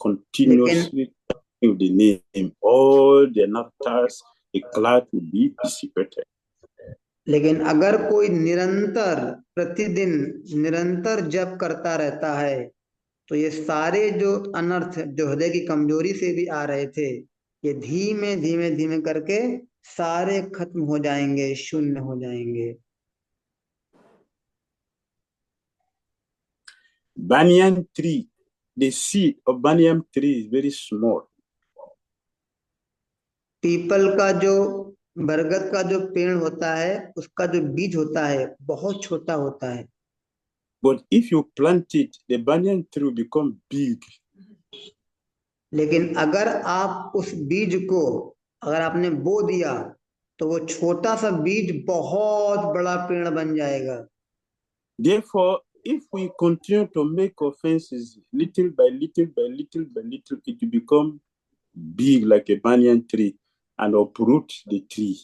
S2: continuously chanting of the name. All the nectars, the cloud will be dissipated.
S1: लेकिन अगर कोई निरंतर प्रतिदिन निरंतर जप करता रहता है तो ये सारे जो अनर्थ जो हृदय की कमजोरी से भी आ रहे थे ये धीमे धीमे धीमे करके सारे खत्म हो जाएंगे, शून्य हो जाएंगे।
S2: Banyan tree, the seed of banyan tree is very small.
S1: People का जो बरगद का जो पेड़ होता है उसका जो बीज होता है बहुत छोटा होता है।
S2: But if you plant it, the banyan tree will become big.
S1: लेकिन अगर आप उस बीज को अगर आपने बो दिया तो वो छोटा सा बीज बहुत बड़ा पेड़ बन जाएगा।
S2: Therefore, if we continue to make offenses little by little by little by little, it will become big like a banyan tree and uproot the tree.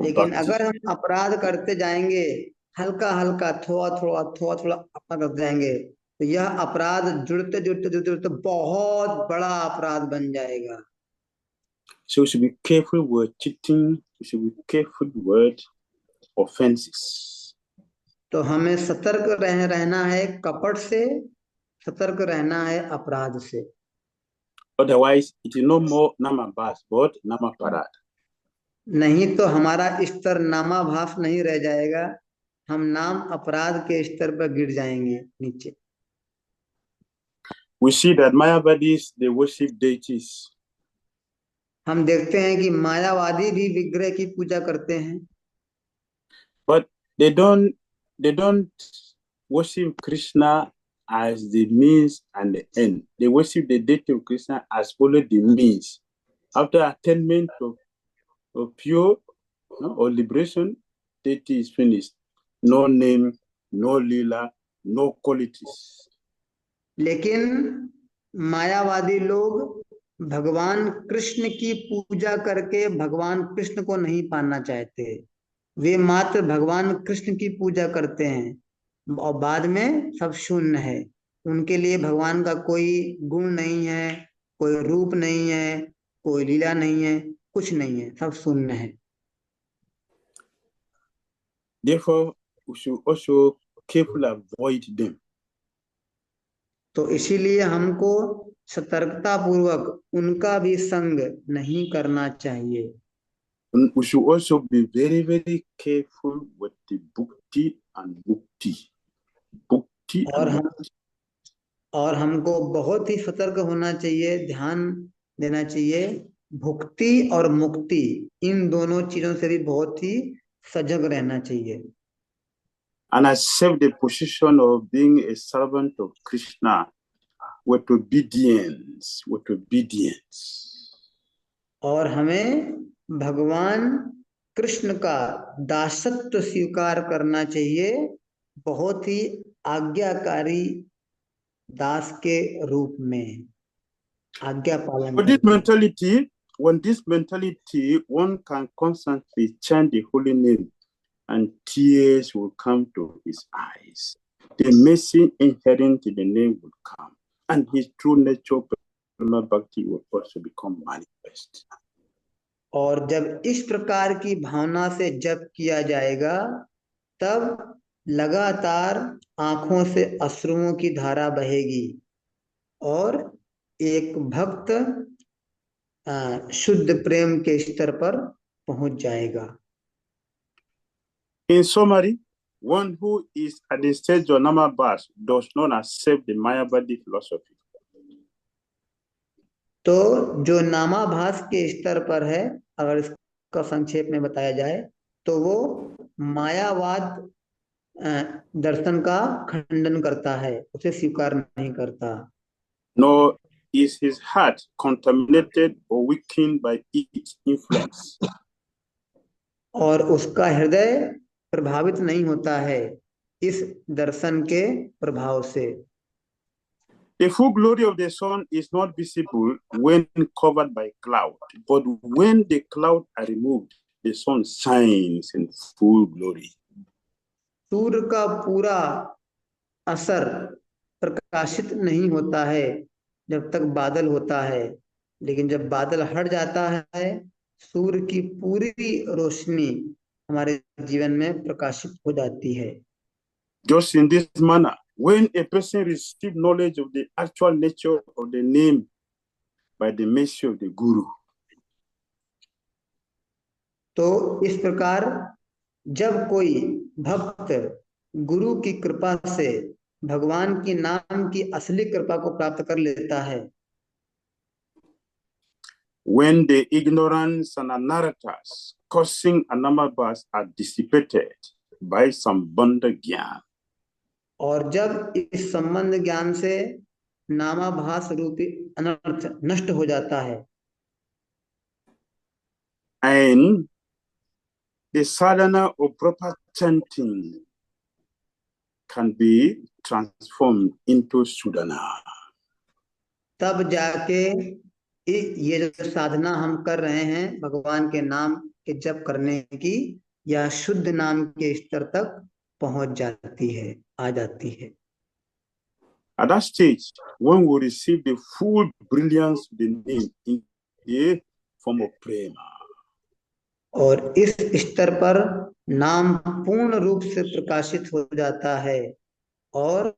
S1: लेकिन अगर हम अपराध करते जाएंगे हल्का हल्का थोड़ा थोड़ा थोड़ा थोड़ा अपना करते जाएंगे तो यह अपराध जुड़ते जुड़ते जुड़ते जुड़ते बहुत बड़ा अपराध बन जाएगा।
S2: So we should be careful with cheating. We should be careful with offenses.
S1: तो हमें सतर्क रहना है कपट से, सतर्क रहना है अपराध से।
S2: Otherwise, it is no more namabas, but namaparad.
S1: नहीं तो हमारा स्तर नामाभास नहीं रह जाएगा, हम नाम अपराध के स्तर पर गिर जाएंगे नीचे।
S2: We see that Mayavadis, they worship deities.
S1: हम देखते हैं कि मायावादी भी विग्रह की पूजा करते हैं।
S2: But they don't worship Krishna as the means and the end. They worship the deity of Krishna as only the means. After attainment of pure or liberation, deity is finished. No name, no lila, no qualities.
S1: लेकिन मायावादी लोग भगवान कृष्ण की पूजा करके भगवान कृष्ण को नहीं पाना चाहते, वे मात्र भगवान कृष्ण की पूजा करते हैं और बाद में सब शून्य है। उनके लिए भगवान का कोई गुण नहीं है, कोई रूप नहीं है, कोई लीला नहीं है, कुछ नहीं है, सब शून्य है।
S2: Therefore, we should also carefully avoid them.
S1: तो इसीलिए हमको सतर्कता पूर्वक उनका भी संग नहीं करना चाहिए।
S2: We should also be very, very careful with the bhakti and mukti. Bhakti
S1: और हमको बहुत ही सतर्क होना चाहिए, ध्यान देना चाहिए भुक्ति और मुक्ति, इन दोनों चीजों से भी बहुत ही सजग रहना चाहिए।
S2: And accept the position of being a servant of Krishna with obedience, with obedience.
S1: और हमें भगवान कृष्ण का दासत्व स्वीकार करना चाहिए, बहुत ही आज्ञाकारी दास के रूप में आज्ञा पालन।
S2: When this mentality, one can constantly chant the holy name and tears will come to his eyes. The mercy inherent in the name will come and his true nature, Prema Bhakti, will also become manifest.
S1: और जब इस प्रकार की भावना से जप किया जाएगा तब लगातार आंखों से अश्रुओं की धारा बहेगी और एक भक्त शुद्ध प्रेम के स्तर पर पहुंच जाएगा।
S2: In summary, one who is at the stage of Namabhas does not accept the Mayavadi philosophy.
S1: तो जो नामाभास के स्तर पर है, अगर इसका संक्षेप में बताया जाए तो वो मायावाद दर्शन का खंडन करता है, उसे स्वीकार नहीं करता।
S2: Nor is his heart contaminated or weakened by its influence.
S1: और उसका हृदय प्रभावित नहीं होता है इस दर्शन के प्रभाव से।
S2: The full glory of the sun is not visible when covered by cloud, but when the clouds are removed, the sun shines in full glory.
S1: सूर्य का पूरा असर प्रकाशित नहीं होता है जब तक बादल होता है, लेकिन जब बादल हट जाता है सूर्य की पूरी रोशनी हमारे जीवन में प्रकाशित हो जाती है।
S2: Just in this manner, when a person receives knowledge of the actual nature of the name by the mercy of the Guru,
S1: तो इस प्रकार जब कोई भक्त गुरु की कृपा से भगवान की नाम की असली कृपा को प्राप्त कर लेता है,
S2: when the ignorance and anarthas causing anamabhas are dissipated by sambandha gyan,
S1: और जब इस संबंध ज्ञान से नामाभास रूपी अनर्थ नष्ट हो जाता है,
S2: and the sadhana of proper chanting can be transformed into sudhana.
S1: तब जाके ये जो साधना हम कर रहे हैं भगवान के नाम के जप करने की, या शुद्ध नाम के स्तर तक पहुंच जाती है, आ जाती है।
S2: At that stage, when we receive the full brilliance of the name in the form of prema,
S1: और इस स्तर पर नाम पूर्ण रूप से प्रकाशित हो जाता है और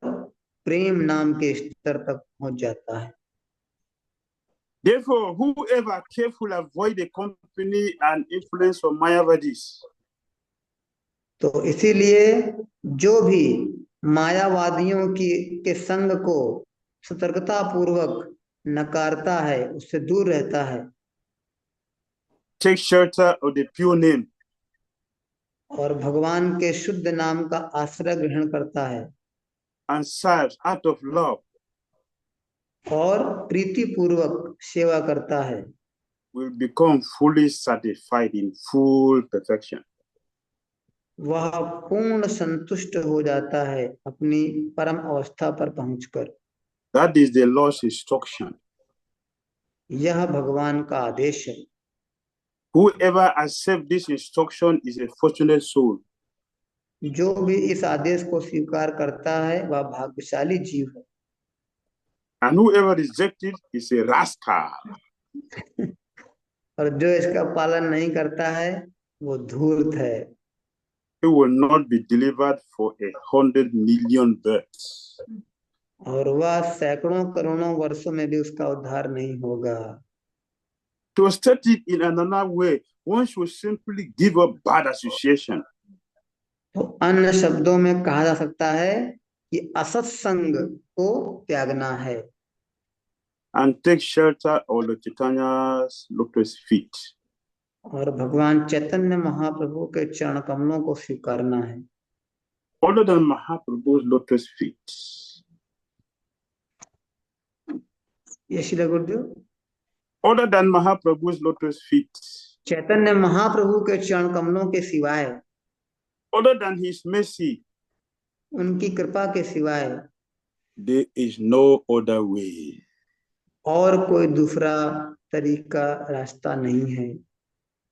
S1: प्रेम नाम के स्तर तक पहुंच जाता है।
S2: therefore, whoever carefully avoid the company and influence of Mayavadis,
S1: तो इसीलिए जो भी मायावादियों की के संग को सतर्कता पूर्वक नकारता है, उससे दूर रहता है,
S2: take shelter of the pure name,
S1: और भगवान के शुद्ध नाम का आश्रय ग्रहण करता है,
S2: and serves out of love,
S1: और प्रीति पूर्वक सेवा करता है,
S2: will become fully satisfied in full perfection.
S1: वह पूर्ण संतुष्ट हो जाता है अपनी परम अवस्था पर पहुंचकर।
S2: That is the Lord's instruction.
S1: यह भगवान का आदेश है।
S2: Whoever accepts this instruction is a fortunate soul.
S1: जो भी इस आदेश को स्वीकार करता है वह भाग्यशाली जीव है,
S2: And whoever rejects it is a rascal.
S1: और जो इसका पालन नहीं करता है वो धूर्त है।
S2: He will not be delivered for 100 million births.
S1: और वह सैकड़ों करोड़ों वर्षों में भी उसका उद्धार नहीं होगा।
S2: To state it in another way, one should simply give up bad association.
S1: तो अन्य शब्दों में कहा जा सकता है कि असत्संग को त्यागना है
S2: And take shelter of the Chaitanya's lotus feet.
S1: और भगवान चैतन्य महाप्रभु के चरण कमलों को स्वीकारना है।
S2: Other than Mahaprabhu's lotus feet,
S1: ये Shri Gurudev,
S2: other than Mahaprabhu's lotus feet,
S1: Chaitanya Mahaprabhu के चरण कमलों के सिवाय,
S2: other than his mercy,
S1: उनकी कृपा के सिवाय
S2: there is no other way.
S1: और कोई दूसरा तरीका रास्ता नहीं है।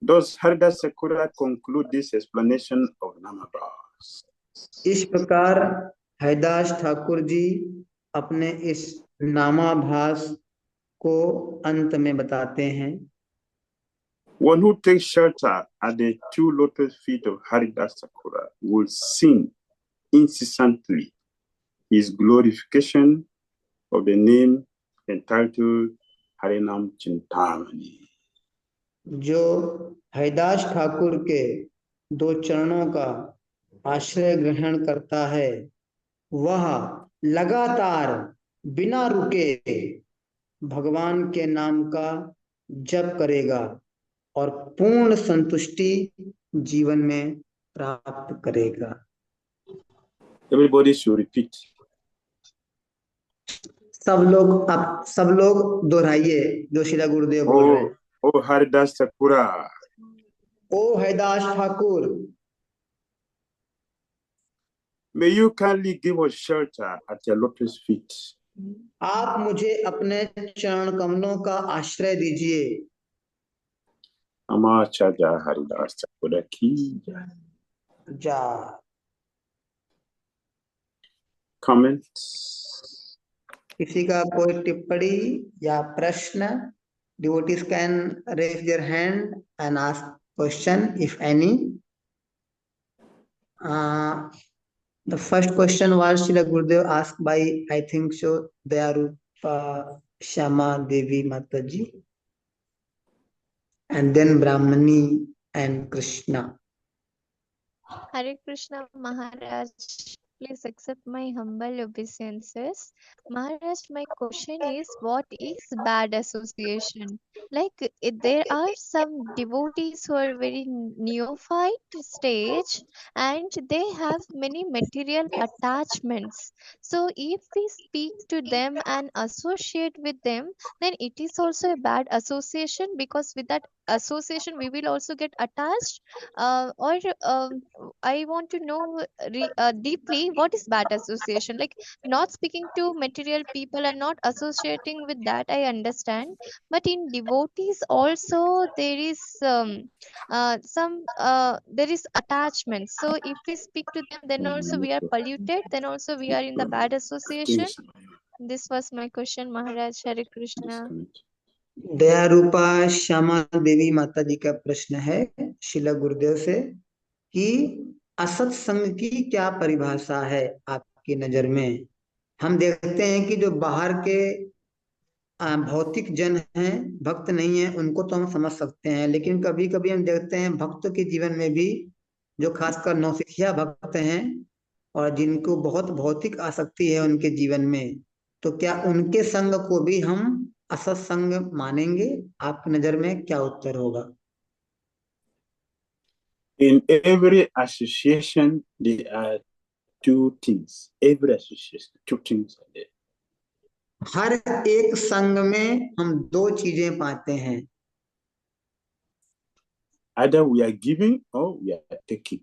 S2: Thus, Haridas Sakura conclude this explanation of Namabhas.
S1: इस प्रकार हरिदास ठाकुर जी अपने इस नामाभास को अंत में बताते हैं।
S2: One who takes shelter at the two lotus feet of Haridas Sakura will sing incessantly his glorification of the name entitled Harinam Chintamani.
S1: जो हरिदास ठाकुर के दो चरणों का आश्रय ग्रहण करता है वह लगातार बिना रुके भगवान के नाम का जप करेगा और पूर्ण संतुष्टि जीवन में प्राप्त करेगा।
S2: Everybody should repeat.
S1: सब लोग दोहराइए जो श्री गुरुदेव बोल रहे हैं।
S2: Oh Haridas Sakura,
S1: O Haridas Thakur,
S2: may you kindly give us shelter at your lotus feet.
S1: आप मुझे अपने चरण कमलों का आश्रय दीजिए।
S2: Amacharya Haridas Sakura ki jai.
S1: जा
S2: comments?
S1: किसी का कोई टिप्पणी या प्रश्न? Devotees can raise their hand and ask question if any. The first question was Srila Gurudev asked by, I think so, Dayarupa Shama Devi Mataji, and then Brahmani and Krishna.
S3: Hare Krishna Maharaj, please accept my humble obeisances. Maharaj, my question is, what is bad association? Like, there are some devotees who are very neophyte stage and they have many material attachments. So, if we speak to them and associate with them, then it is also a bad association, because with that association we will also get attached. Or I want to know deeply what is bad association. Like, not speaking to material people and not associating with that, I understand. But in devotees also there is some there is attachment. So if we speak to them, then also we are polluted. Then also we are in the bad association. This was my question, Maharaj. Hare Krishna.
S1: दयारूपा Shyama देवी माता जी का प्रश्न है शिला गुरुदेव से कि असत संग की क्या परिभाषा है आपकी नजर में? हम देखते हैं कि जो बाहर के भौतिक जन हैं, भक्त नहीं है, उनको तो हम समझ सकते हैं, लेकिन कभी कभी हम देखते हैं भक्तों के जीवन में भी जो खासकर नौसिखिया भक्त हैं और जिनको बहुत भौतिक आसक्ति है उनके जीवन में, तो क्या उनके संग को भी हम असत संग मानेंगे? आपकी नजर में क्या उत्तर होगा?
S2: In every association, there are two things. Every association, two things are there.
S1: हर एक संग में हम दो चीजें पाते हैं,
S2: Either we are giving or we are taking.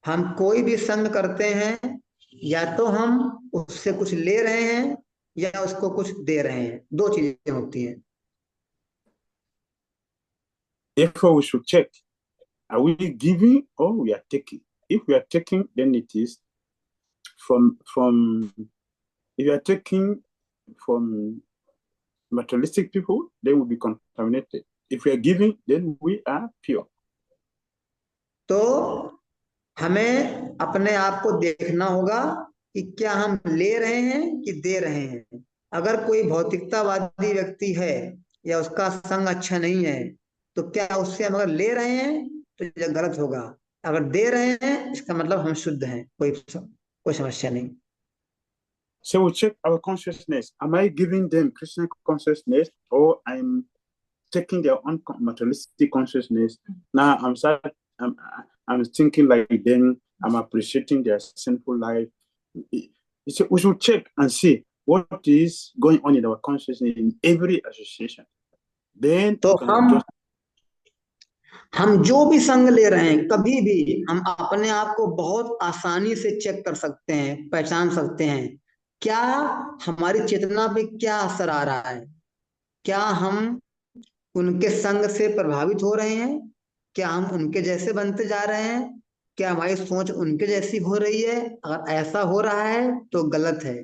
S1: हम कोई भी संग करते हैं या तो हम उससे कुछ ले रहे हैं या उसको कुछ दे रहे हैं, दो चीजें होती हैं।
S2: Therefore, we should check, are we giving or we are taking? If we are taking, then it is if you are taking from materialistic people, then we'll be contaminated. If we are giving, then we are pure.
S1: तो हमें अपने आप को देखना होगा कि क्या हम ले रहे हैं कि दे रहे हैं। अगर कोई भौतिकतावादी व्यक्ति है या उसका संग अच्छा नहीं है, तो क्या उससे हम अगर ले रहे हैं तो ये गलत होगा, अगर दे रहे हैं इसका मतलब हम शुद्ध हैं, कोई समस्या नहीं।
S2: So we check our consciousness. Am I giving them Krishna consciousness or I'm taking their own materialistic consciousness? Now I'm thinking like them. I'm appreciating their sinful life. So we should check and see what is going on in our consciousness in every association. Then
S1: तो हम जो भी संग ले रहे हैं, कभी भी हम अपने आप को बहुत आसानी से चेक कर सकते हैं, पहचान सकते हैं, क्या हमारी चेतना पे क्या असर आ रहा है, क्या हम उनके संग से प्रभावित हो रहे हैं, क्या हम उनके जैसे बनते जा रहे हैं, क्या हमारी सोच उनके जैसी हो रही है। अगर ऐसा हो रहा है तो गलत है,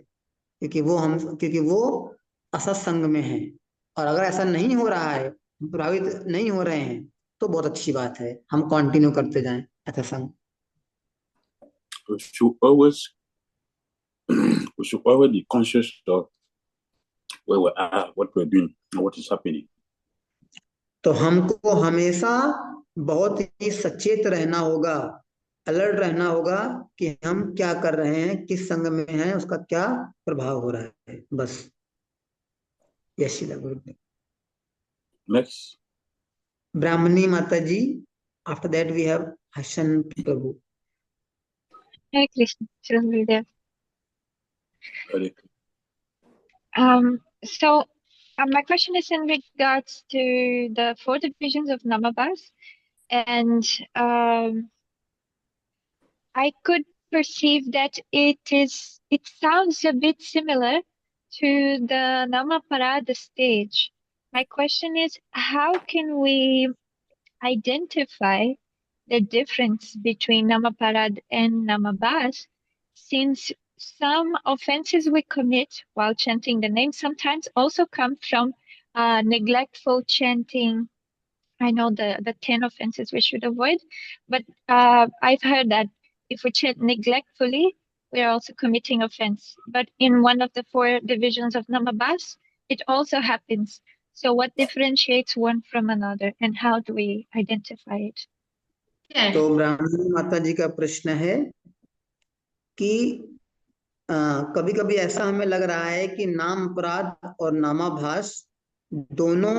S1: क्योंकि वो असत संग में है। और अगर ऐसा नहीं हो रहा है, प्रभावित नहीं हो रहे हैं, तो बहुत अच्छी बात है, हम कंटिन्यू करते जाएं ऐसा संग।
S2: we should always be conscious of where we are, what we're doing, and what is happening.
S1: तो हमको हमेशा बहुत ही सचेत रहना होगा, अलर्ट रहना होगा कि हम क्या कर रहे हैं, किस संग में हैं, उसका क्या प्रभाव हो रहा है, बस। यश गुरुदेव।
S2: Next.
S1: Brahmani Mata ji, after that we have Hasan Prabhu.
S4: Hare Krishna, Srila Gurudev. So my question is in regards to the 4 divisions of Namabhas, and I could perceive that it sounds a bit similar to the Namaparada stage. My question is, how can we identify the difference between Namaparad and Namabhas, since some offenses we commit while chanting the name sometimes also come from neglectful chanting. I know the 10 offenses we should avoid, but I've heard that if we chant neglectfully, we are also committing offense. But in one of the 4 divisions of Namabas, it also happens. So what differentiates one from another, and how do we identify it?
S1: तो ब्राह्मणी माता जी का प्रश्न है कि कभी कभी ऐसा हमें लग रहा है कि नाम अपराध और नामाभास दोनों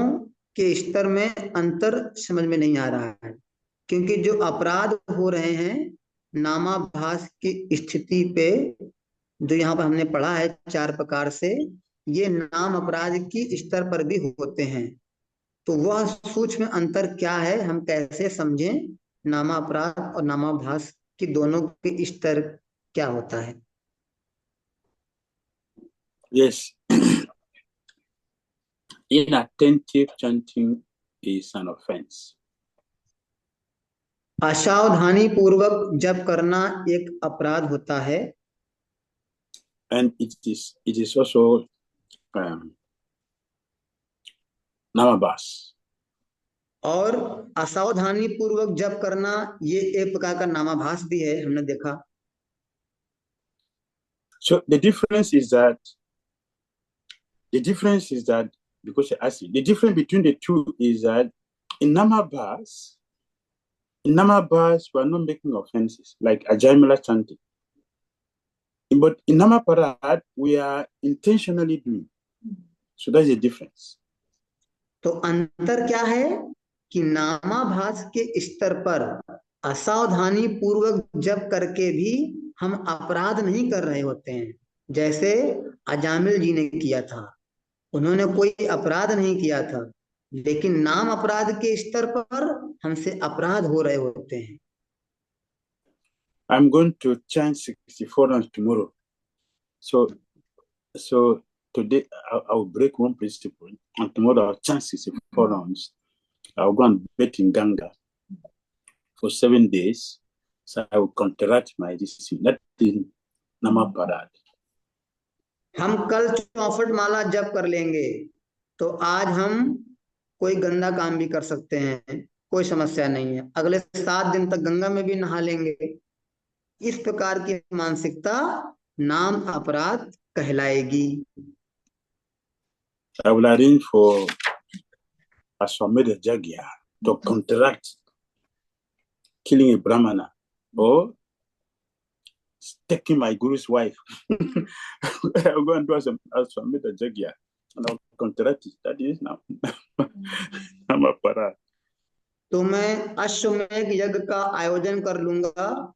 S1: के स्तर में अंतर समझ में नहीं आ रहा है, क्योंकि जो अपराध हो रहे हैं नामाभास की स्थिति पे, जो यहाँ पर हमने पढ़ा है 4 प्रकार से, ये नाम अपराध की स्तर पर भी होते हैं। तो वह सूक्ष्म अंतर क्या है, हम कैसे समझें नामा अपराध और नामाभास की दोनों के स्तर क्या होता है?
S2: Yes. Inattentive chanting is an offense.
S1: असावधानी पूर्वक जप करना एक अपराध होता है।
S2: And it is also namabas.
S1: और असावधानी पूर्वक जप करना ये एक प्रकार का नामाभास भी है, हमने देखा।
S2: So the difference is that because I see the difference between the two is that in namabas we are not making offenses like Ajaimala chanting, but in namaparad we are intentionally doing. So that's the difference.
S1: तो अंतर क्या है कि नामाभास के स्तर पर असावधानी पूर्वक जप करके भी हम अपराध नहीं कर रहे होते हैं, जैसे अजामिल जी ने किया था। उन्होंने कोई अपराध नहीं किया था, लेकिन नाम अपराध के स्तर पर हमसे अपराध हो रहे होते हैं।
S2: I'm going to chant 64 rounds tomorrow. So today I'll break one principle, and tomorrow I'll chant 64 rounds. I'll go and bet in Ganga for 7 days. So I will counteract my decision. That is Namaparad.
S1: हम कल 64 माला जप कर लेंगे, तो आज हम कोई गंदा काम भी कर सकते हैं, कोई समस्या नहीं है। अगले 7 दिन तक गंगा में भी नहा लेंगे। इस प्रकार की मानसिकता नाम अपराध कहलाएगी।
S2: I will arrange for Aswamedha Jagya to counteract killing a Brahmana or taking my guru's wife. I'll go and do Aswamedha Jagya and I'll counteract it. That is now Namaparad.
S1: तो मैं अश्वमेध यज्ञ का आयोजन कर लूंगा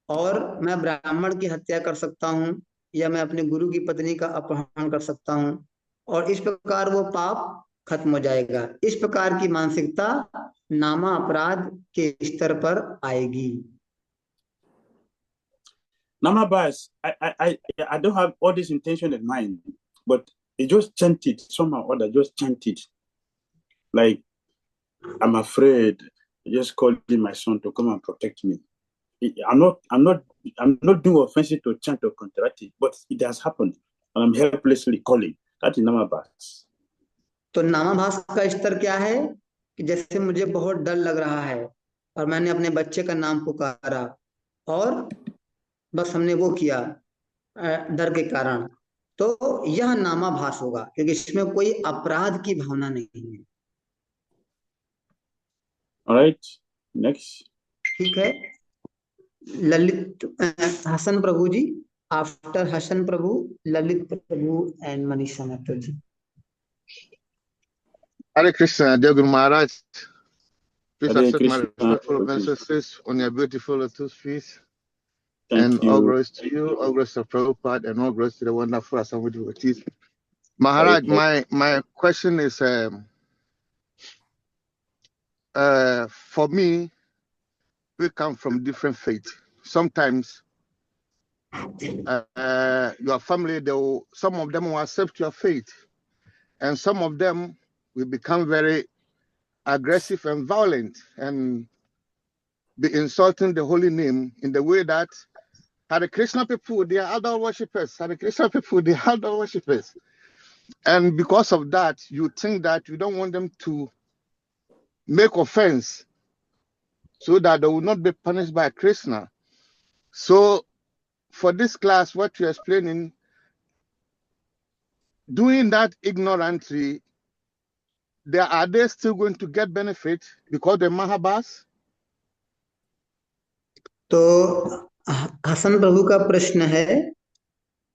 S1: और मैं ब्राह्मण की हत्या कर सकता हूँ, या मैं अपने गुरु की पत्नी का अपहरण कर सकता हूँ, और इस प्रकार वो पाप खत्म हो जाएगा। इस प्रकार की मानसिकता नामा अपराध के स्तर पर आएगी।
S2: Namabas, I don't have all this intention in mind, but it just chanted somehow or other, just chanted. Like, I'm afraid, just calling my son to come and protect me. I'm not doing offensive to chant or counteract it, but it has happened, and I'm helplessly calling. That is Namabas.
S1: तो नामाभास का स्तर क्या है कि जैसे मुझे बहुत डर लग रहा है और मैंने अपने बच्चे का नाम पुकारा और बस हमने वो किया डर के कारण, तो यह नामाभास होगा, क्योंकि इसमें कोई अपराध की भावना नहीं है।
S2: Alright, next.
S1: ठीक है, Lalit Hasan Prabhu ji, after Hasan Prabhu, Lalit Prabhu and Manisha Mehta ji.
S5: Hare Krishna, dear Guru Maharaj, please
S2: Hare
S5: accept my
S2: Krishna.
S5: respectful obeisances on your beautiful lotus feet.
S2: Thank
S5: And
S2: you.
S5: all glories to you, all glories to Prabhupada, and all glories to the wonderful Assam devotees. Maharaj, my question is, for me, we come from different faiths. Sometimes your family, some of them will accept your faith, and some of them will become very aggressive and violent and be insulting the holy name in the way that Hare Krishna people, they are idol worshippers. Hare Krishna people, they are idol worshippers. And because of that, you think that you don't want them to make offense so that they will not be punished by Krishna. So for this class, what you're explaining, doing that ignorantly, are they still going to get benefit because they're Mahabas?
S1: तो हसन प्रभु का प्रश्न है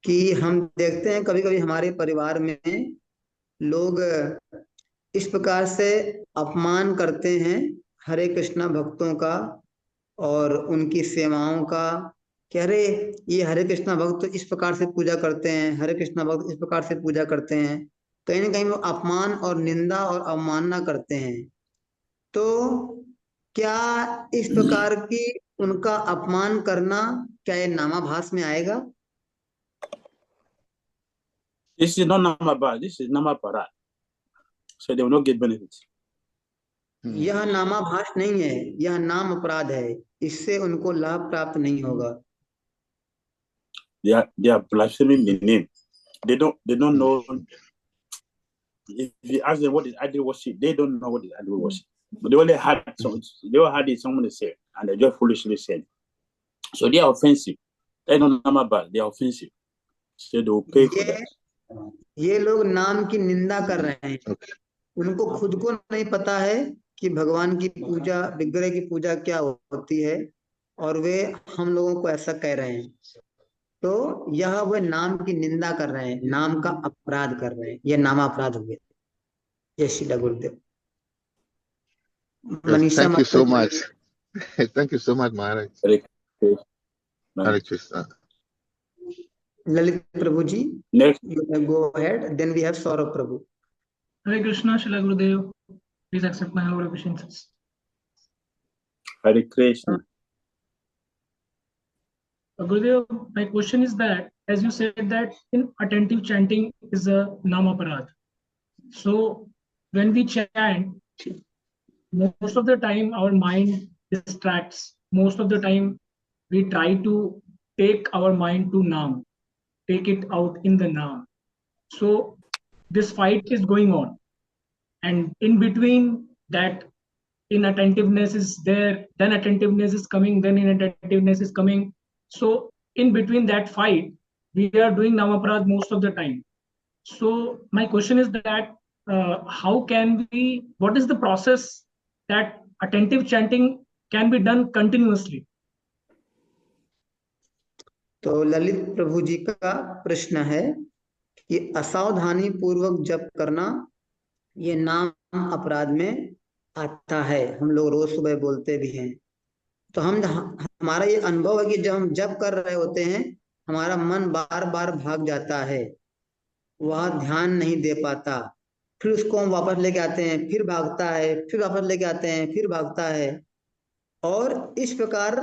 S1: कि हम देखते हैं कभी कभी हमारे परिवार में लोग इस प्रकार से अपमान करते हैं हरे कृष्णा भक्तों का और उनकी सेवाओं का, कि अरे ये हरे कृष्णा भक्त तो इस प्रकार से पूजा करते हैं, हरे कृष्णा भक्त इस प्रकार से पूजा करते हैं। कहीं ना कहीं वो अपमान और निंदा और अवमानना करते हैं। तो क्या इस प्रकार की उनका अपमान करना क्या ये नामाभास में आएगा?
S2: This is not Namabas, this is Namaparad. So they will not get benefits.
S1: यह नामाभास नहीं है, यह नाम अपराध है, इससे उनको लाभ प्राप्त नहीं होगा।
S2: They are blaspheming the name. They don't know. If you ask them what is idol worship, they don't know what is idol worship. But they only had it someone said, and they just foolishly said. So they are offensive. They don't know about. They are offensive. So they will pay for that.
S1: ये लोग नाम की निंदा कर रहे हैं। उनको खुद को नहीं पता है कि भगवान की पूजा, विग्रह की पूजा क्या होती है, और वे हम लोगों को ऐसा कह रहे हैं। तो यह वे नाम की निंदा कर रहे हैं, नाम का अपराध कर रहे हैं, यह नामापराध हुए। जय Shri Gurudev.
S5: Yes, thank you so much. Thank you so much, Maharaj. Hare Krishna.
S1: Lalit Prabhuji,
S2: Next.
S1: You may go ahead. Then we have Saurabh Prabhu.
S6: Hare Krishna, Srila Gurudev. Please accept my humble obeisances.
S2: Hare Krishna.
S6: Gurudev, my question is that, as you said that inattentive chanting is a namaparad. So when we chant, most of the time our mind distracts. Most of the time we try to take our mind to Naam, take it out in the Naam. So this fight is going on. And in between that, inattentiveness is there, then attentiveness is coming, then inattentiveness is coming. So in between that fight, we are doing namaparad most of the time. So my question is that how can we, what is the process that attentive chanting can be done continuously?
S1: तो ललित प्रभु जी का प्रश्न है कि असावधानी पूर्वक जप करना ये नाम अपराध में आता है। हम लोग रोज सुबह बोलते भी हैं। तो हमारा ये अनुभव है कि जब हम जप कर रहे होते हैं, हमारा मन बार बार भाग जाता है, वह ध्यान नहीं दे पाता, फिर उसको हम वापस लेके आते हैं, फिर भागता है, फिर वापस लेके आते हैं, फिर भागता है। और इस प्रकार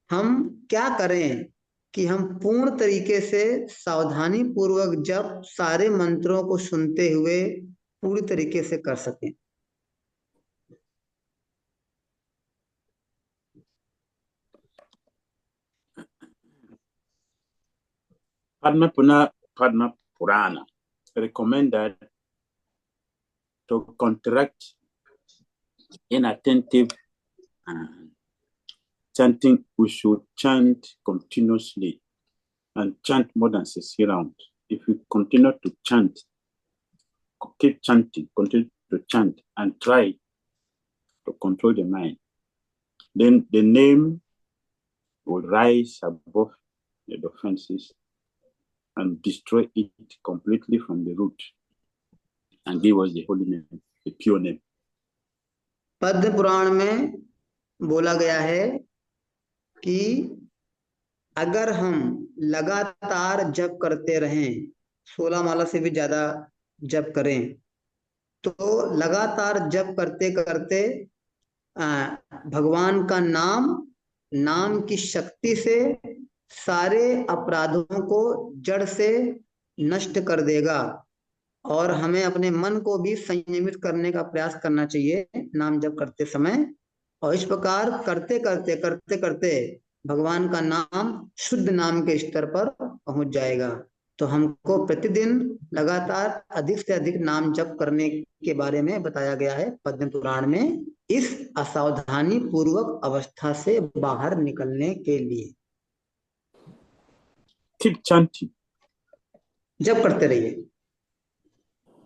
S1: हम क्या करें कि हम पूर्ण तरीके से सावधानी पूर्वक जप सारे मंत्रों को सुनते हुए पूरी तरीके से कर सकें।
S2: Padma Purana recommended to counteract inattentive chanting. We should chant continuously and chant more than 60 rounds. If we continue to chant, keep chanting, continue to chant, and try to control the mind, then the name will rise above the offenses and destroy it completely from the root and give us the holy name, the pure name.
S1: Padma Purana में बोला गया है कि अगर हम लगातार जप करते रहें, 16 माला से भी ज्यादा जप करें, तो लगातार जप करते करते भगवान का नाम की शक्ति से सारे अपराधों को जड़ से नष्ट कर देगा। और हमें अपने मन को भी संयमित करने का प्रयास करना चाहिए नाम जप करते समय। और इस प्रकार करते करते भगवान का नाम शुद्ध नाम के स्तर पर पहुंच जाएगा। तो हमको प्रतिदिन लगातार अधिक से अधिक नाम जप करने के बारे में बताया गया है पद्म पुराण में, इस असावधानी पूर्वक अवस्था से बाहर निकलने के लिए।
S2: Keep chanting.
S1: जप करते रहिए।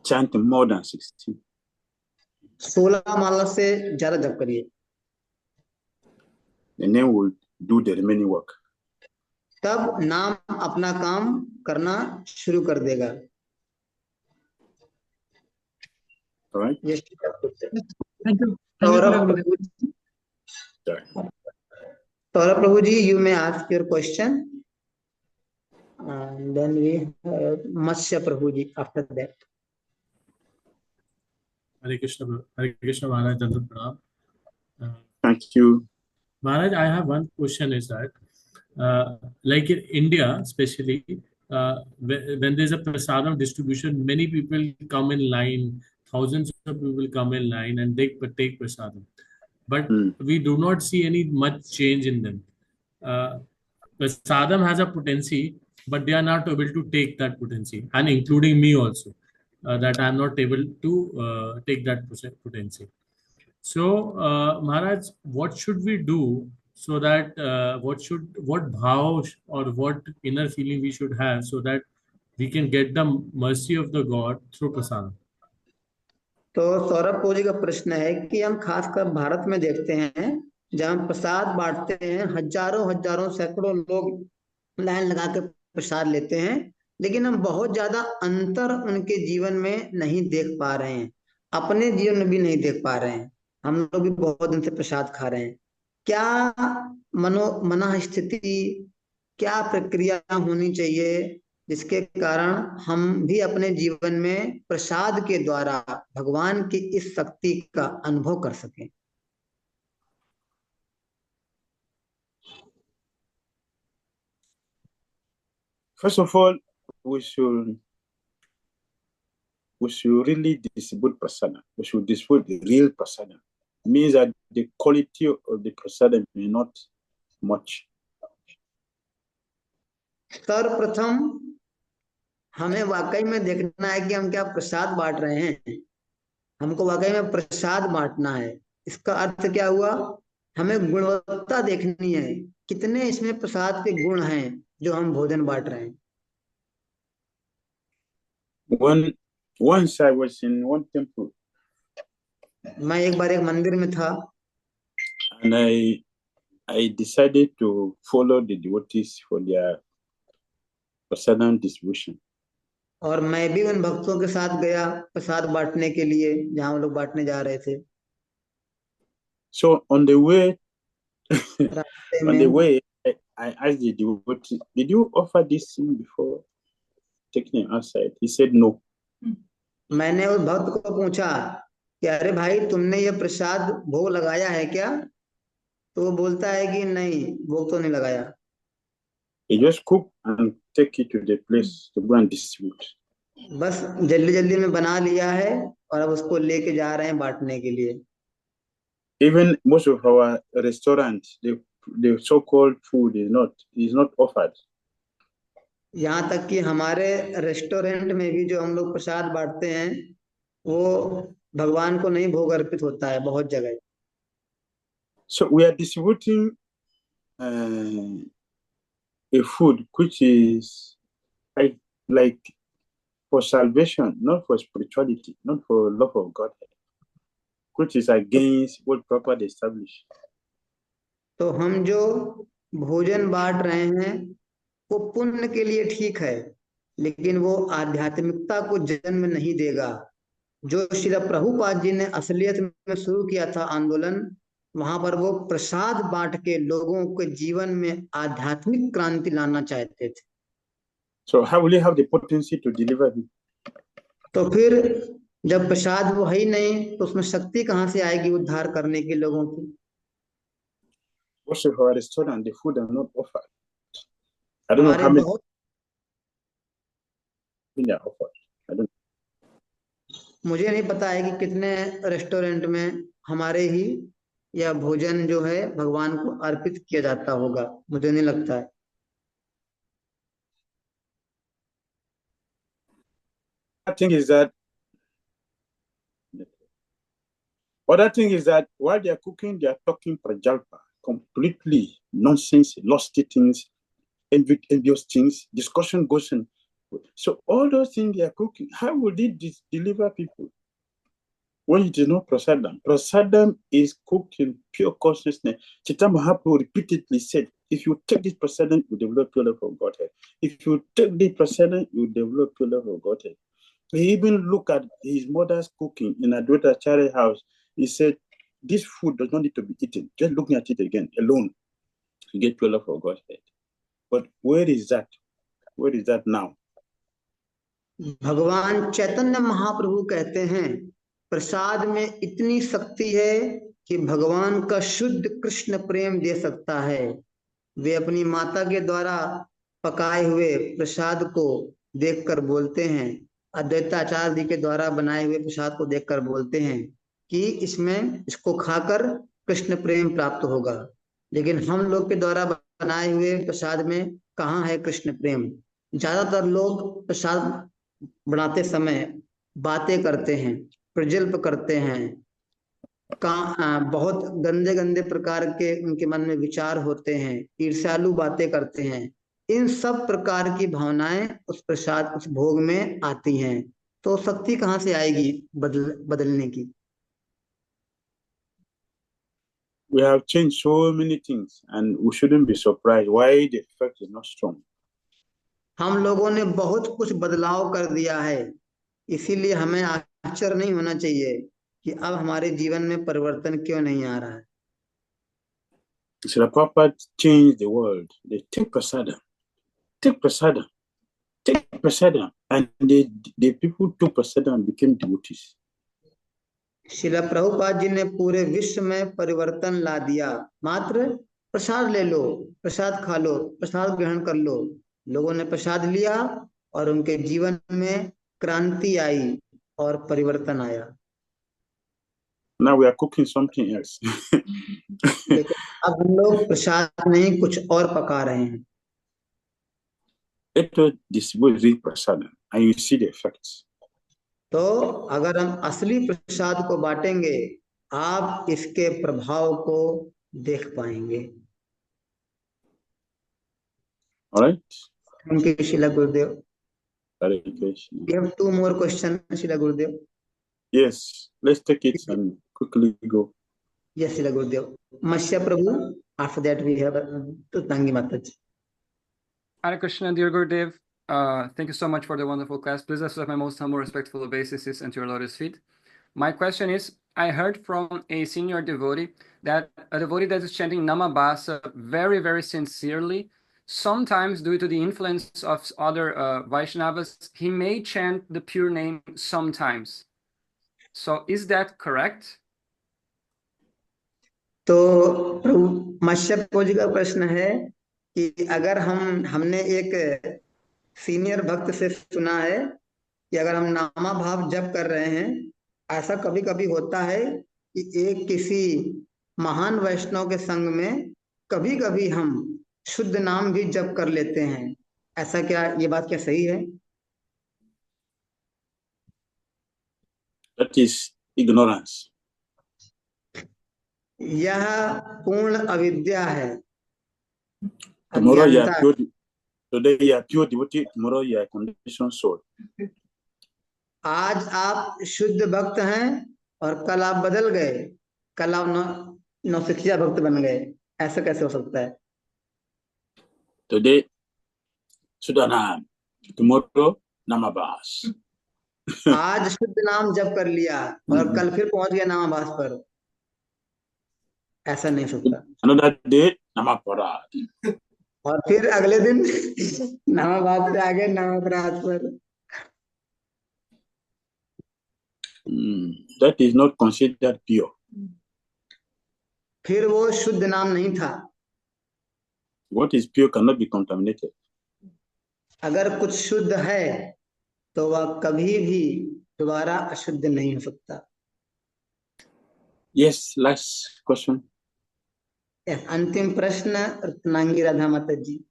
S2: Chant more than 16.
S1: 16 माला से ज्यादा जप करिए।
S2: And then we'll do the remaining work.
S1: तब नाम अपना काम करना शुरू कर देगा।
S2: All right?
S1: Yes.
S6: Thank you.
S1: Saurabh Prabhu ji, Saurabh Prabhu ji, you may ask your question. And then we have Matsya Prabhu ji after that.
S7: Hare Krishna Maharaj, Dandavat Pranam.
S2: Thank you.
S7: Maharaj, I have one question is that, like in India, especially, when there's a prasadam distribution, many people come in line, thousands of people come in line and they take prasadam. But we do not see any much change in them. Prasadam has a potency, but they are not able to take that potency, and including me also, that I am not able to take that potency. So, Maharaj, what should we do so that what bhav or what inner feeling we should have so that we can get the mercy of the God through prasadam?
S1: तो सौरभ प्रभु जी का प्रश्न है कि हम खासकर भारत में देखते हैं जहाँ प्रसाद बांटते हैं, हजारों हजारों सैकड़ों लोग लाइन लगा के प्रसाद लेते हैं, लेकिन हम बहुत ज्यादा अंतर उनके जीवन में नहीं देख पा रहे हैं, अपने जीवन में भी नहीं देख पा रहे हैं। हम लोग भी बहुत दिन से प्रसाद खा रहे हैं। क्या मन स्थिति, क्या प्रक्रिया होनी चाहिए जिसके कारण हम भी अपने जीवन में प्रसाद के द्वारा भगवान की इस शक्ति का अनुभव कर सकें?
S2: First of all, we should really distribute prasadam. We should distribute the real prasadam. It means that the quality of the prasadam may not much.
S1: सर्वप्रथम हमें वाकई में देखना है कि हम क्या प्रसाद बांट रहे हैं। हमको वाकई में प्रसाद बांटना है। इसका अर्थ क्या हुआ? हमें गुणवत्ता देखनी है, कितने इसमें प्रसाद के गुण हैं जो हम भोजन बांट रहे हैं।
S2: Once I was in one temple.
S1: मैं एक बार एक मंदिर में था।
S2: And I decided to follow the devotees for their prasadam distribution.
S1: और मैं भी उन भक्तों के साथ गया प्रसाद बांटने के लिए जहां लोग बांटने जा रहे थे।
S2: So on the way, I asked the devotee, "Did you offer this thing before taking it outside?" He said no.
S1: मैंने उस भक्त को पूछा कि अरे भाई, तुमने ये प्रसाद भोग लगाया है क्या? तो वो बोलता है कि नहीं, भोग तो नहीं लगाया।
S2: He just cook and take it to the place to go and distribute.
S1: बस जल्दी जल्दी में बना लिया है और अब उसको लेके जा रहे हैं बांटने के लिए।
S2: Even most of our restaurants, the so-called food is not offered.
S1: यहाँ तक कि हमारे रेस्टोरेंट में भी जो हम लोग प्रसाद बांटते हैं वो भगवान को नहीं भोग अर्पित होता है बहुत जगह।
S2: So we are distributing a food which is like for salvation, not for spirituality, not for love of God, which is against what properly established.
S1: तो हम जो भोजन बांट रहे हैं वो पुण्य के लिए ठीक है, लेकिन वो आध्यात्मिकता को जन्म नहीं देगा। जो श्री प्रभुपाद जी ने असलियत में शुरू किया था आंदोलन, वहां पर वो प्रसाद बांट के लोगों के जीवन में आध्यात्मिक क्रांति लाना चाहते थे।
S2: So how will you have the potency to deliver it?
S1: तो फिर जब प्रसाद वो है ही नहीं तो उसमें शक्ति कहाँ से आएगी उद्धार करने के लोगों की?
S2: Most of our restaurant, the food are not offered. I don't know how many are offered. I don't know.
S1: मुझे नहीं पता है कि कितने रेस्टोरेंट में हमारे ही यह भोजन जो है भगवान को अर्पित किया जाता होगा, मुझे नहीं लगता है।
S2: Other thing is that while they are cooking, they are talking prajalpa, completely nonsense, lofty things, envious things. Discussion goes on. So all those things they are cooking, how will they deliver people? When it is not prasadam. Prasadam is cooked in pure consciousness. Chaitanya Mahaprabhu repeatedly said, if you take this prasadam, you develop your love for Godhead. If you take this prasadam, you develop your love for Godhead. He even looked at his mother's cooking in Adwaita Acharya house. He said, this food does not need to be eaten. Just looking at it again, alone, to get your love for Godhead. But where is that? Where is that now?
S1: भगवान चैतन्य महाप्रभु कहते हैं, प्रसाद में इतनी शक्ति है कि भगवान का शुद्ध कृष्ण प्रेम दे सकता है। वे अपनी माता के द्वारा पकाए हुए प्रसाद को देखकर बोलते हैं, अद्वैताचार्य जी के द्वारा बनाए हुए प्रसाद को देखकर बोलते हैं कि इसको खाकर कृष्ण प्रेम प्राप्त होगा। लेकिन हम लोग के द्वारा बनाए हुए प्रसाद में कहाँ है कृष्ण प्रेम? ज्यादातर लोग प्रसाद बनाते समय बातें करते हैं, प्रजल्प करते हैं, बहुत गंदे गंदे प्रकार के उनके मन में विचार होते हैं, ईर्ष्यालु बातें करते हैं। इन सब प्रकार की भावनाएं उस प्रसाद, उस भोग में आती हैं, तो शक्ति कहाँ से आएगी बदलने की?
S2: We have changed so many things and we shouldn't be surprised why the effect is not strong.
S1: हम लोगों ने बहुत कुछ बदलाव कर दिया है, इसीलिए हमें आश्चर्य नहीं होना चाहिए कि अब हमारे जीवन में परिवर्तन क्यों नहीं आ रहा है।
S2: Srila Prabhupada changed the world. They take prasadam, and the people took prasadam and became devotees.
S1: Srila Prabhupada ji ने पूरे विश्व में परिवर्तन ला दिया। मात्र प्रसाद ले लो, प्रसाद खा लो, प्रसाद ग्रहण कर लो। लोगों ने प्रसाद लिया और उनके जीवन में क्रांति आई और परिवर्तन आया।
S2: Now we are cooking something else.
S1: अब हम लोग प्रसाद नहीं कुछ और पका रहे हैं।
S2: Let us distribute the prasadam and you see the effects.
S1: तो अगर हम असली प्रसाद को बांटेंगे, आप इसके प्रभाव को देख पाएंगे।
S2: All right.
S1: Thank you, Srila Gurudev.
S2: Hare Krishna.
S1: We have 2 more questions, Srila Gurudev.
S2: Yes, let's take it and quickly go.
S1: Yes, Srila Gurudev. Masya Prabhu. After that, we have Tangi Mataji.
S8: Hare Krishna, dear Gurudev. Thank you so much for the wonderful class. Please accept my most humble, respectful obeisances into your lotus feet. My question is, I heard from a senior devotee that a devotee that is chanting Namabhasa very, very sincerely, sometimes due to the influence of other Vaishnavas, he may chant the pure name sometimes. So is that correct?
S1: तो प्रभु मश्य प्रभु जी का प्रश्न है कि अगर हमने एक senior भक्त से सुना है कि अगर हम नामा भाव जप कर रहे हैं, ऐसा कभी कभी होता है कि एक किसी महान वैष्णव के संग में कभी कभी हम शुद्ध नाम भी जप कर लेते हैं। ऐसा क्या, ये बात क्या सही है?
S2: That is ignorance.
S1: यह पूर्ण अविद्या है,
S2: Tomorrow you
S1: अज्ञानता
S2: are
S1: है।
S2: pure, today you are pure devotee, tomorrow you are conditioned soul.
S1: आज आप शुद्ध भक्त हैं और कल आप बदल गए, कल आप नौसिखिया भक्त बन गए। ऐसा कैसे हो सकता है?
S2: Today, Sudanam, tomorrow, Namabhas.
S1: आज शुद्ध नाम जप कर लिया और कल फिर पहुंच गया नामाभास पर। ऐसा नहीं सकता।
S2: Another day, Namaparad.
S1: और फिर अगले दिन नामाभास से आगे नामापराध पर।
S2: That is not considered pure.
S1: फिर वो शुद्ध नाम नहीं था।
S2: What is pure cannot be contaminated.
S1: अगर कुछ शुद्ध है तो वह कभी भी दोबारा अशुद्ध नहीं हो सकता।
S2: Yes, last question.
S1: Yes, अंतिम प्रश्न रत्नांगी राधा माता जी.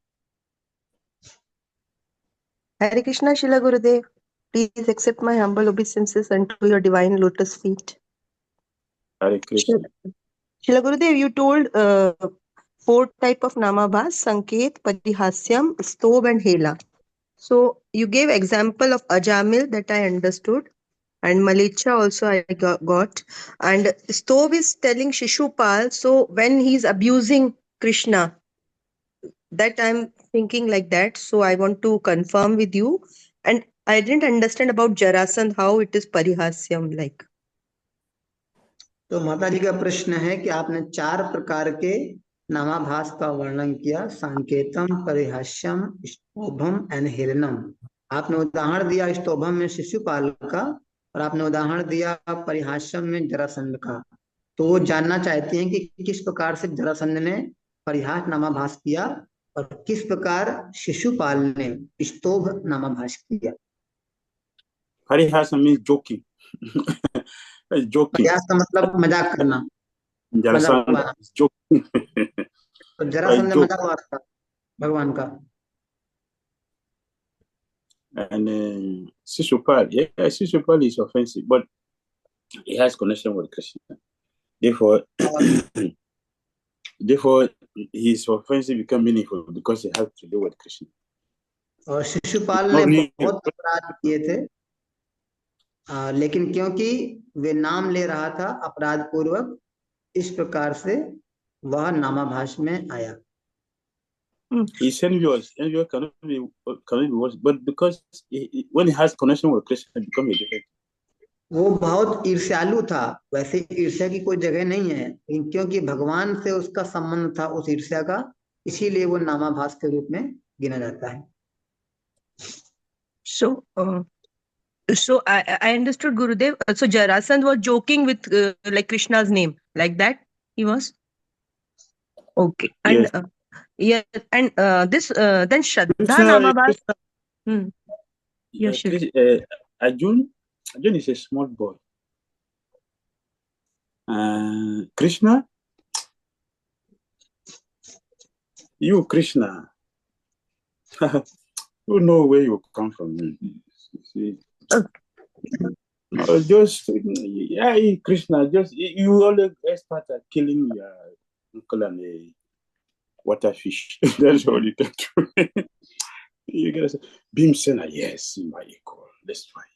S9: Hare Krishna, Srila Gurudev. Please accept my humble obeisances unto your divine lotus feet.
S2: Hare Krishna.
S9: Srila Gurudev, you told 4 type of namabhas: Sanket, Parihasyam, Stobh and Hela. So you gave example of Ajamil that I understood, and Malecha also I got. And Stobh is telling Shishupal, so when he's abusing Krishna, that I'm thinking like that. So I want to confirm with you. And I didn't understand about Jarasandh, how it is Parihasyam like.
S1: तो माता जी का प्रश्न है कि आपने 4 प्रकार के नामाभास का वर्णन किया, सांकेतम, परिहास्यम, स्तोभम एंड हिरणम. आपने उदाहरण दिया स्तोभम में शिशुपाल का और आपने उदाहरण दिया परिहास्यम में जरासंध का. तो वो जानना चाहती हैं कि किस प्रकार से जरासंध ने परिहास नामाभास किया और किस प्रकार शिशुपाल ने स्तोभ नामाभास किया.
S2: Parihasa means joking. Joking.
S1: परिहास का मतलब मजाक करना, मजाक
S2: Jarasandha
S1: उड़ाना.
S2: is joking.
S1: तो जरासंध ने
S2: joke.
S1: मजाक उड़ाया था भगवान का.
S2: And Shishupal, yeah, Shishupal is offensive, but he has connection with Krishna. Therefore, his offensive become meaningful because it has to do with Krishna.
S1: और शिशुपाल ने बहुत अपराध किए थे, लेकिन क्योंकि वे नाम ले रहा था अपराध पूर्वक, इस प्रकार से वह नामाभास में आया.
S2: His envious cannot be worse, but because when he has connection with Krishna, it becomes a different.
S1: वो बहुत ईर्ष्यालु था, वैसे ईर्ष्या की कोई जगह नहीं है, लेकिन क्योंकि भगवान से उसका संबंध था उस ईर्ष्या का, इसीलिए वो नामाभास के रूप में गिना जाता है.
S9: So I understood, Gurudev. So Jarasandh was joking with like Krishna's name, like that he was. Okay. And
S2: Yes.
S9: yeah, and this then Shraddha
S2: Krishna,
S9: Namabhas.
S2: Yeah,
S9: sure.
S2: Arjun is a small boy. Krishna, you Krishna, you know where you come from. Just Krishna, just you always start killing your uncle and a waterfish. That's all you can do. You gotta say, Bhimsena, yes, my equal. Let's fight.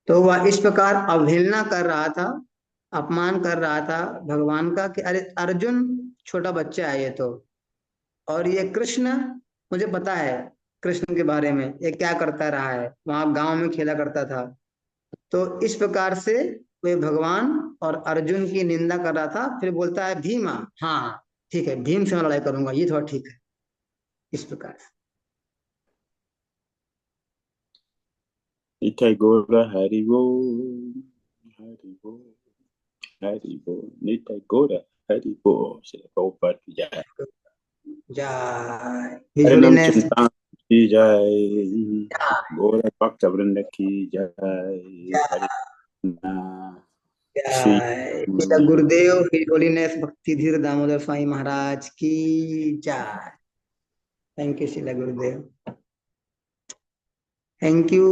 S1: तो वह इस प्रकार अवहेलना कर रहा था, अपमान कर रहा था भगवान का कि अरे अर्जुन छोटा बच्चा है ये तो, और ये कृष्ण मुझे पता है कृष्ण के बारे में, ये क्या करता रहा है, वहां गांव में खेला करता था. तो इस प्रकार से वे भगवान और अर्जुन की निंदा कर रहा था. फिर बोलता है भीमा, हाँ ठीक है, भीम से मैं लड़ाई करूंगा, ये थोड़ा ठीक है. इस प्रकार से
S2: Nitai Gora Haribo, Haribo, Haribo, Nitai Gora Haribo.
S1: जय
S2: Harinam Chintan ki jai, Gora Bhakta Vrinda ki jai,
S1: जय गुरुदेव हिज होलीनेस भक्ति धीर दामोदर स्वामी महाराज की जय. Thank you Srila Gurudev. Thank you.